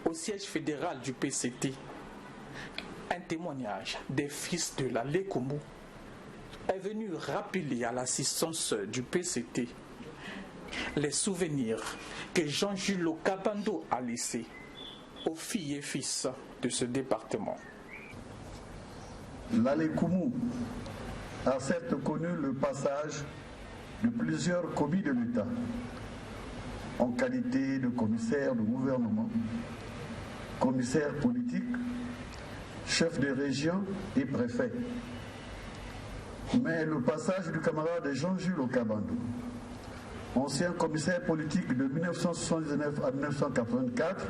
au siège fédéral du PCT, un témoignage des fils de la Lékoumou est venu rappeler à l'assistance du PCT les souvenirs que Jean-Jules Okabando a laissés aux filles et fils de ce département. La Lékoumou a certes connu le passage de plusieurs commis de l'État en qualité de commissaire de gouvernement, commissaire politique, chef de région et préfet. Mais le passage du camarade Jean-Jules Okabando, ancien commissaire politique de 1979 à 1984,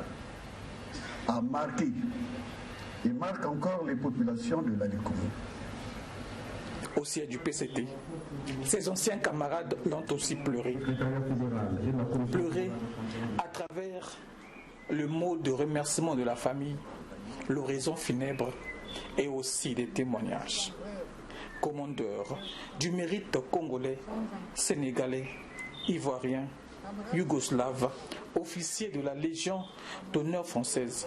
a marqué et marque encore les populations de la Lékoumou. Au siège du PCT, ses anciens camarades l'ont aussi pleuré. Pleuré à travers le mot de remerciement de la famille, l'oraison funèbre et aussi des témoignages. Commandeur du mérite congolais, sénégalais, ivoirien, yougoslave, officier de la Légion d'honneur française.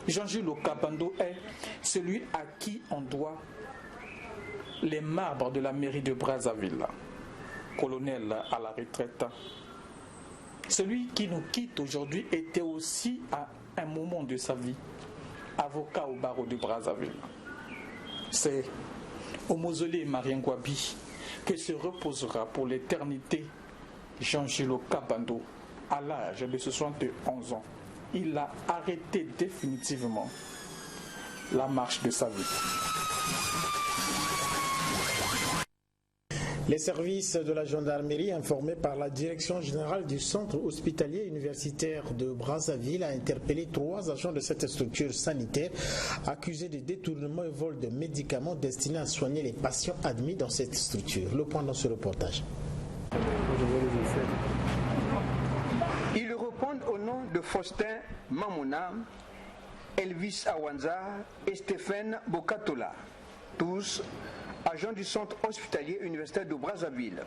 Jean-Jules Okabando est celui à qui on doit les marbres de la mairie de Brazzaville, colonel à la retraite. Celui qui nous quitte aujourd'hui était aussi à un moment de sa vie avocat au barreau de Brazzaville. C'est au mausolée Marien Gwabi que se reposera pour l'éternité Jean-Jules Okabando à l'âge de 71 ans. Il a arrêté définitivement la marche de sa vie. Les services de la gendarmerie, informés par la direction générale du centre hospitalier universitaire de Brazzaville, a interpellé 3 agents de cette structure sanitaire accusés de détournement et vol de médicaments destinés à soigner les patients admis dans cette structure. Le point dans ce reportage. Ils répondent au nom de Faustin Mamona, Elvis Awanza et Stéphane Bokatola, tous agents du centre hospitalier universitaire de Brazzaville.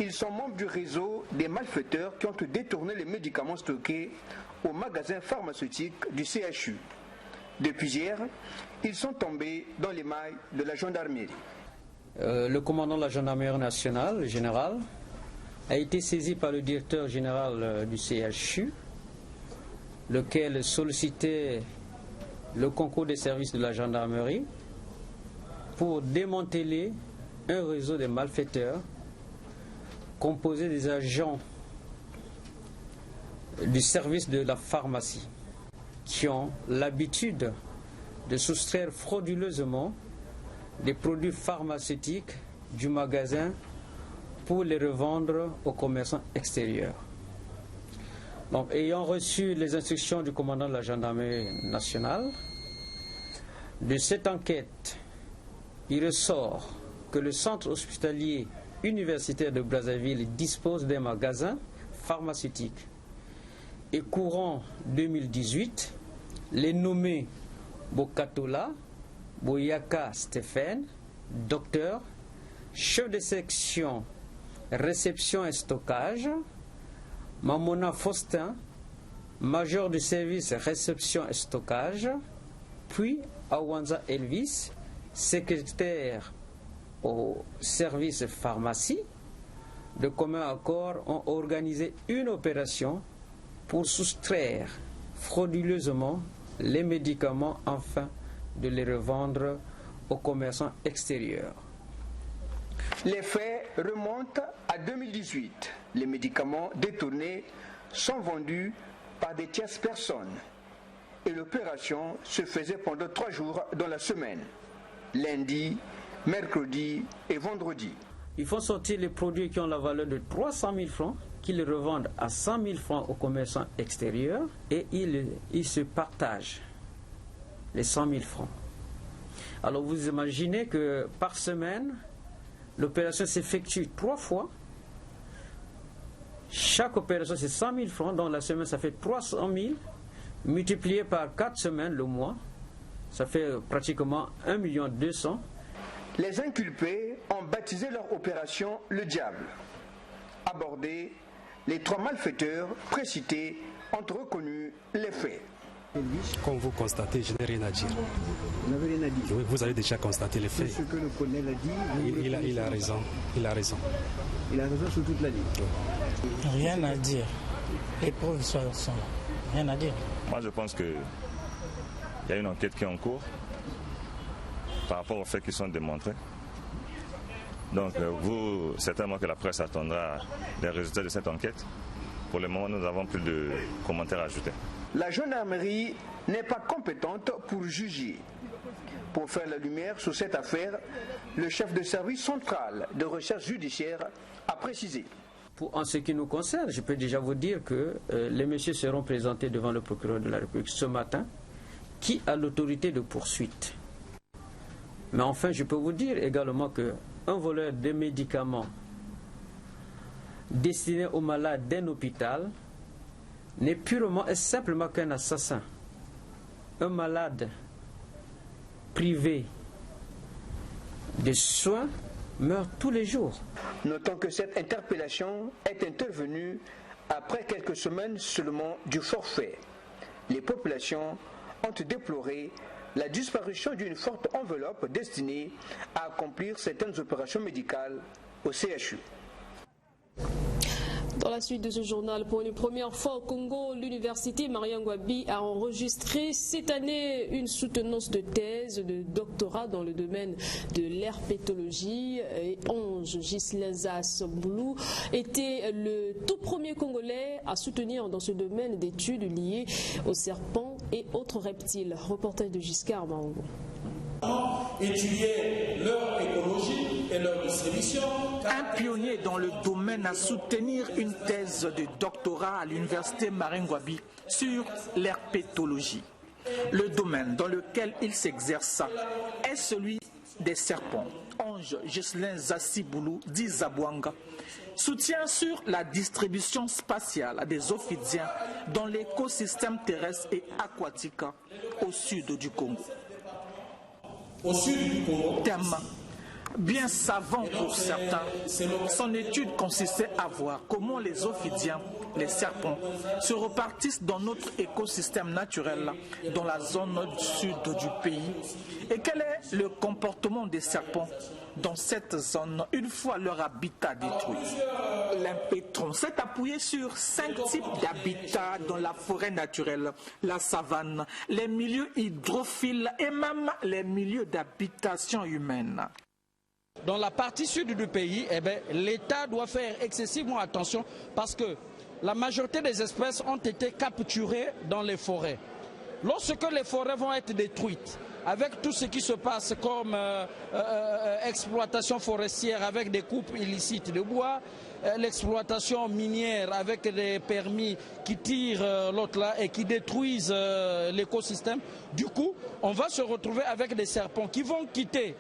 Ils sont membres du réseau des malfaiteurs qui ont détourné les médicaments stockés au magasin pharmaceutique du CHU. Depuis hier, ils sont tombés dans les mailles de la gendarmerie. Le commandant de la gendarmerie nationale, le général, a été saisi par le directeur général du CHU, lequel sollicitait le concours des services de la gendarmerie pour démanteler un réseau de malfaiteurs composé des agents du service de la pharmacie qui ont l'habitude de soustraire frauduleusement des produits pharmaceutiques du magasin pour les revendre aux commerçants extérieurs. Donc, ayant reçu les instructions du commandant de la gendarmerie nationale, de cette enquête, il ressort que le centre hospitalier universitaire de Brazzaville dispose d'un magasin pharmaceutique. Et courant 2018, les nommés Bokatola, Boyaka Stéphane, docteur, chef de section réception et stockage, Mamona Faustin, major du service réception et stockage, puis Awanza Elvis, secrétaire au service pharmacie, de commun accord ont organisé une opération pour soustraire frauduleusement les médicaments afin de les revendre aux commerçants extérieurs. Les faits remontent à 2018. Les médicaments détournés sont vendus par des tierces personnes et l'opération se faisait pendant 3 jours dans la semaine, lundi, mercredi et vendredi. Il faut sortir les produits qui ont la valeur de 300 000 francs, qu'ils revendent à 100 000 francs aux commerçants extérieurs et ils se partagent les 100 000 francs. Alors vous imaginez que par semaine, l'opération s'effectue 3 fois. Chaque opération c'est 100 000 francs, donc la semaine ça fait 300 000, multiplié par 4 semaines le mois, ça fait pratiquement 1 200 000. Les inculpés ont baptisé leur opération le diable. Abordés, les 3 malfaiteurs précités ont reconnu les faits. Comme vous constatez, je n'ai rien à dire. Vous n'avez rien à dire? Oui, vous avez déjà constaté les faits. Ce que le colonel a dit, il a raison. Il a raison. Il a raison sur toute la ligne. Rien à dire. Les preuves sont là. Rien à dire. Moi, je pense qu'il y a une enquête qui est en cours par rapport aux faits qui sont démontrés. Donc, vous, certainement que la presse attendra les résultats de cette enquête. Pour le moment, nous n'avons plus de commentaires à ajouter. La gendarmerie n'est pas compétente pour juger. Pour faire la lumière sur cette affaire, le chef de service central de recherche judiciaire a précisé. En ce qui nous concerne, je peux déjà vous dire que les messieurs seront présentés devant le procureur de la République ce matin, qui a l'autorité de poursuite. Mais enfin, je peux vous dire également qu'un voleur de médicaments destiné aux malades d'un hôpital n'est purement et simplement qu'un assassin. Un malade privé de soins meurt tous les jours. Notons que cette interpellation est intervenue après quelques semaines seulement du forfait. Les populations ont déploré la disparition d'une forte enveloppe destinée à accomplir certaines opérations médicales au CHU. Dans la suite de ce journal, pour une première fois au Congo, l'université Mariangwabi a enregistré cette année une soutenance de thèse de doctorat dans le domaine de l'herpétologie. Et Ange Gislenza Somboulou était le tout premier Congolais à soutenir dans ce domaine d'études liées aux serpents et autres reptiles. Reportage de Giscard Maongo. Étudier leur écologie et leur distribution. Un pionnier dans le domaine à soutenir une thèse de doctorat à l'université Mariangwabi sur l'herpétologie. Le domaine dans lequel il s'exerça est celui des serpents. Ange Ghislain Zassiboulou dit Zabwanga soutient sur la distribution spatiale des ophidiens dans l'écosystème terrestre et aquatique au sud du Congo. Au sud du Congo, thème bien savant pour certains, son étude consistait à voir comment les ophidiens, les serpents, se repartissent dans notre écosystème naturel dans la zone sud du pays et quel est le comportement des serpents dans cette zone une fois leur habitat détruit. L'impétron s'est appuyé sur 5 types d'habitats dans la forêt naturelle, la savane, les milieux hydrophiles et même les milieux d'habitation humaine. Dans la partie sud du pays, l'État doit faire excessivement attention parce que la majorité des espèces ont été capturées dans les forêts. Lorsque les forêts vont être détruites, avec tout ce qui se passe comme exploitation forestière avec des coupes illicites de bois, l'exploitation minière avec des permis qui tirent l'autre là et qui détruisent l'écosystème, du coup, on va se retrouver avec des serpents qui vont quitter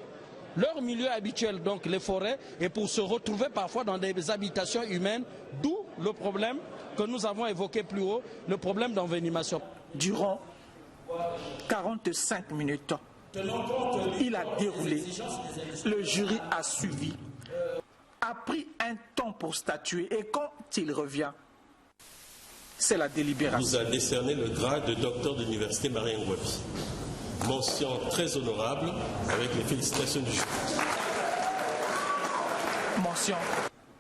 leur milieu habituel, donc les forêts, et pour se retrouver parfois dans des habitations humaines, d'où le problème que nous avons évoqué plus haut, le problème d'envenimation. Durant 45 minutes, il a déroulé, le jury a suivi, a pris un temps pour statuer et quand il revient, C'est la délibération. Vous a décerné le grade de docteur de l'université Marie-Ngouabi. Mention très honorable avec les félicitations du jury. Mention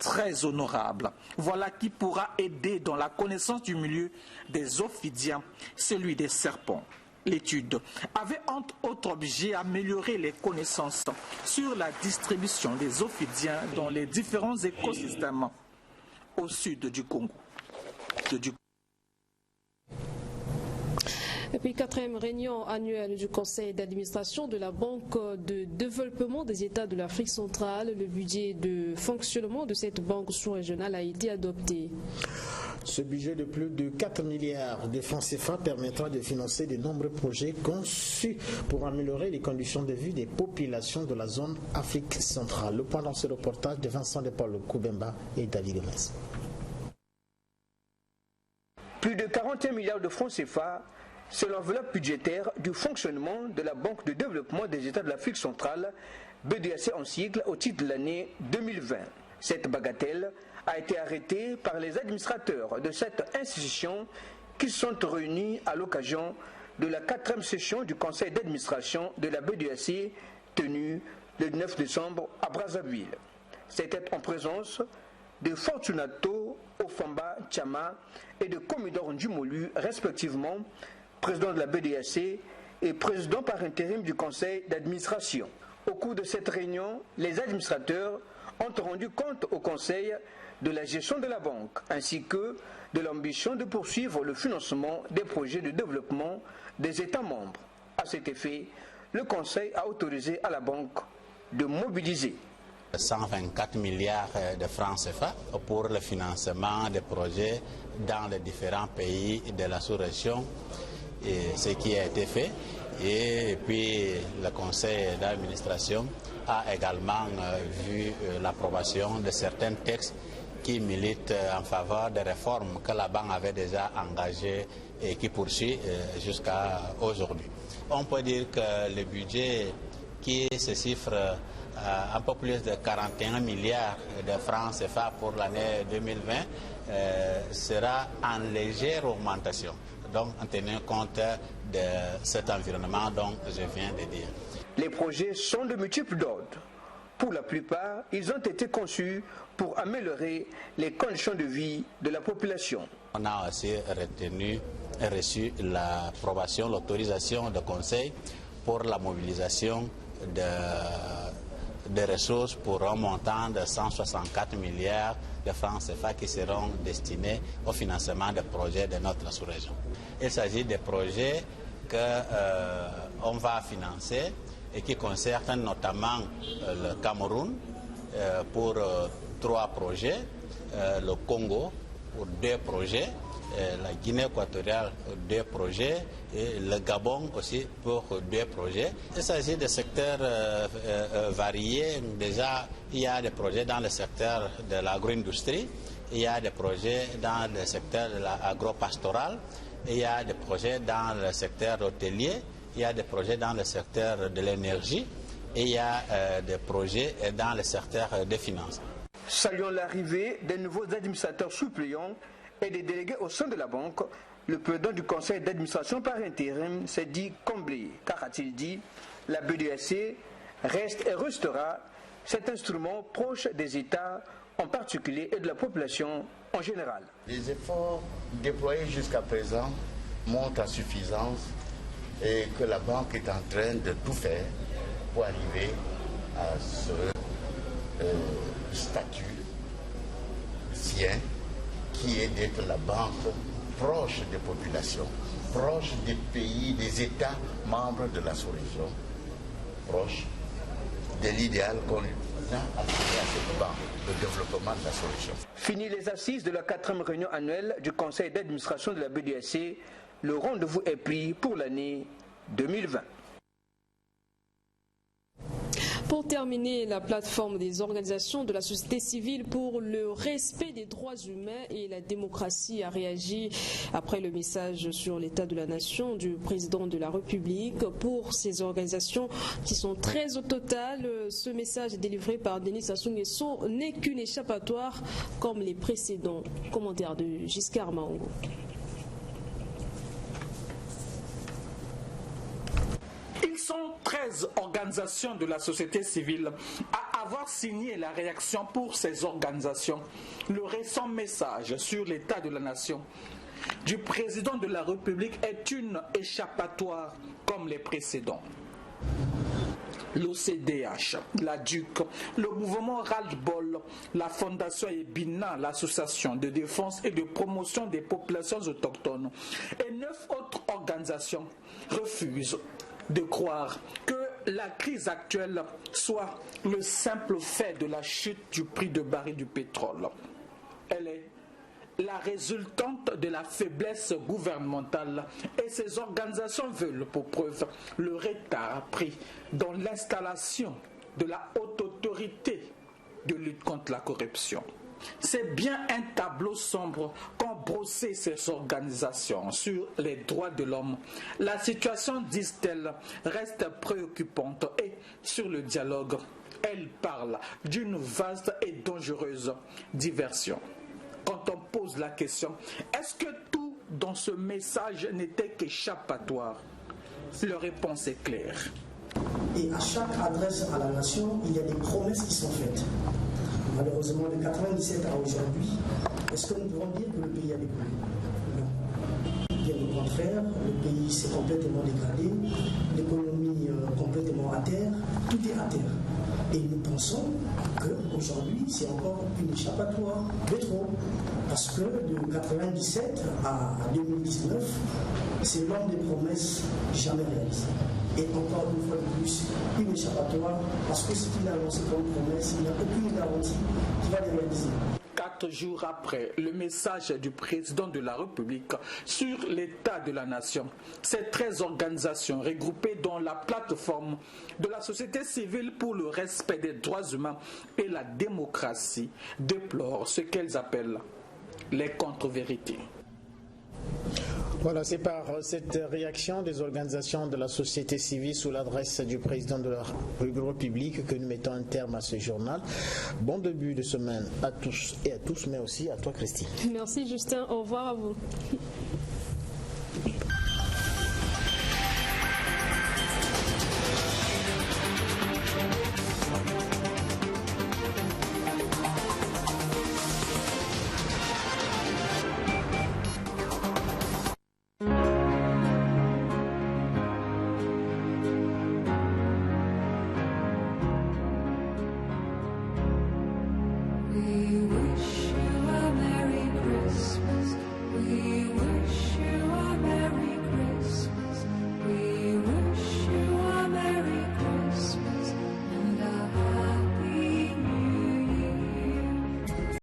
très honorable. Voilà qui pourra aider dans la connaissance du milieu des ophidiens, celui des serpents. L'étude avait entre autres objets améliorer les connaissances sur la distribution des ophidiens dans les différents écosystèmes au sud du Congo. Et puis, 4e réunion annuelle du Conseil d'administration de la Banque de développement des États de l'Afrique centrale. Le budget de fonctionnement de cette banque sous-régionale a été adopté. Ce budget de plus de 4 milliards de francs CFA permettra de financer de nombreux projets conçus pour améliorer les conditions de vie des populations de la zone Afrique centrale. Le point dans ce reportage de Vincent de Paul Koubemba et David Gomez. Plus de 41 milliards de francs CFA, c'est l'enveloppe budgétaire du fonctionnement de la Banque de développement des États de l'Afrique centrale, BDAC en sigle, au titre de l'année 2020. Cette bagatelle a été arrêtée par les administrateurs de cette institution qui sont réunis à l'occasion de la 4e session du conseil d'administration de la BDAC tenue le 9 décembre à Brazzaville. C'était en présence de Fortunato Ofamba Chama et de Commodore Ndjumolu, respectivement président de la BDAC et président par intérim du conseil d'administration. Au cours de cette réunion, les administrateurs ont rendu compte au conseil de la gestion de la banque, ainsi que de l'ambition de poursuivre le financement des projets de développement des États membres. À cet effet, le conseil a autorisé à la banque de mobiliser 124 milliards de francs CFA pour le financement des projets dans les différents pays de la sous-région, ce qui a été fait. Et puis le conseil d'administration a également vu l'approbation de certains textes qui militent en faveur des réformes que la banque avait déjà engagées et qui poursuit jusqu'à aujourd'hui. On peut dire que le budget qui se chiffre un peu plus de 41 milliards de francs CFA pour l'année 2020 sera en légère augmentation, donc en tenant compte de cet environnement dont je viens de dire. Les projets sont de multiples ordres. Pour la plupart, ils ont été conçus pour améliorer les conditions de vie de la population. On a aussi reçu l'approbation, l'autorisation de conseil pour la mobilisation de ressources pour un montant de 164 milliards de francs CFA qui seront destinés au financement des projets de notre sous-région. Il s'agit des projets qu'on va financer et qui concernent notamment le Cameroun pour 3 projets, le Congo pour 2 projets, la Guinée équatoriale pour 2 projets et le Gabon aussi pour 2 projets. Il s'agit de secteurs variés. Déjà, il y a des projets dans le secteur de l'agro-industrie, il y a des projets dans le secteur de l'agro-pastoral, il y a des projets dans le secteur hôtelier, il y a des projets dans le secteur de l'énergie et il y a des projets dans le secteur des finances. Saluant l'arrivée des nouveaux administrateurs suppléants et des délégués au sein de la banque, le président du conseil d'administration par intérim s'est dit comblé, car a-t-il dit, la BDAC reste et restera cet instrument proche des États en particulier et de la population en général. Les efforts déployés jusqu'à présent montrent à suffisance et que la banque est en train de tout faire pour arriver à ce statut sien qui est d'être la banque proche des populations, proche des pays, des États membres de la sous-région, proche de l'idéal qu'on a attiré à cette banque de développement de la sous-région. Fini les assises de la 4e réunion annuelle du conseil d'administration de la BDAC, le rendez-vous est pris pour l'année 2020. Pour terminer, la plateforme des organisations de la société civile pour le respect des droits humains et la démocratie a réagi après le message sur l'état de la nation du président de la République. Pour ces organisations qui sont 13 au total, ce message délivré par Denis Sassou Nguesso n'est qu'une échappatoire comme les précédents. Commentaire de Giscard Maungo. 13 organisations de la société civile à avoir signé la réaction pour ces organisations. Le récent message sur l'état de la nation du président de la République est une échappatoire comme les précédents. L'OCDH, la DUC, le mouvement Ras-le-Bol, la Fondation Ebina, l'association de défense et de promotion des populations autochtones et 9 autres organisations refusent de croire que la crise actuelle soit le simple fait de la chute du prix de baril du pétrole. Elle est la résultante de la faiblesse gouvernementale et ces organisations veulent pour preuve le retard pris dans l'installation de la haute autorité de lutte contre la corruption. C'est bien un tableau sombre qu'ont brossé ces organisations sur les droits de l'homme. La situation, disent-elles, reste préoccupante et sur le dialogue, elles parlent d'une vaste et dangereuse diversion. Quand on pose la question, est-ce que tout dans ce message n'était qu'échappatoire? Leur réponse est claire. Et à chaque adresse à la nation, il y a des promesses qui sont faites. Malheureusement, de 1997 à aujourd'hui, est-ce que nous pouvons dire que le pays a décollé? Non. Bien au contraire, le pays s'est complètement dégradé, l'économie complètement à terre, tout est à terre. Et nous pensons qu'aujourd'hui, c'est encore une échappatoire de trop. Parce que de 1997 à 2019, c'est l'un des promesses jamais réalisées. Et encore une fois de plus, une échappatoire, parce que ce qu'il a annoncé comme promesse, il n'a aucune garantie qu'il va les réaliser. 4 jours après le message du président de la République sur l'état de la nation, ces 13 organisations regroupées dans la plateforme de la société civile pour le respect des droits humains et la démocratie déplorent ce qu'elles appellent les contre-vérités. Voilà, c'est par cette réaction des organisations de la société civile sous l'adresse du président de la République que nous mettons un terme à ce journal. Bon début de semaine à tous et à tous, mais aussi à toi, Christine. Merci, Justin. Au revoir à vous.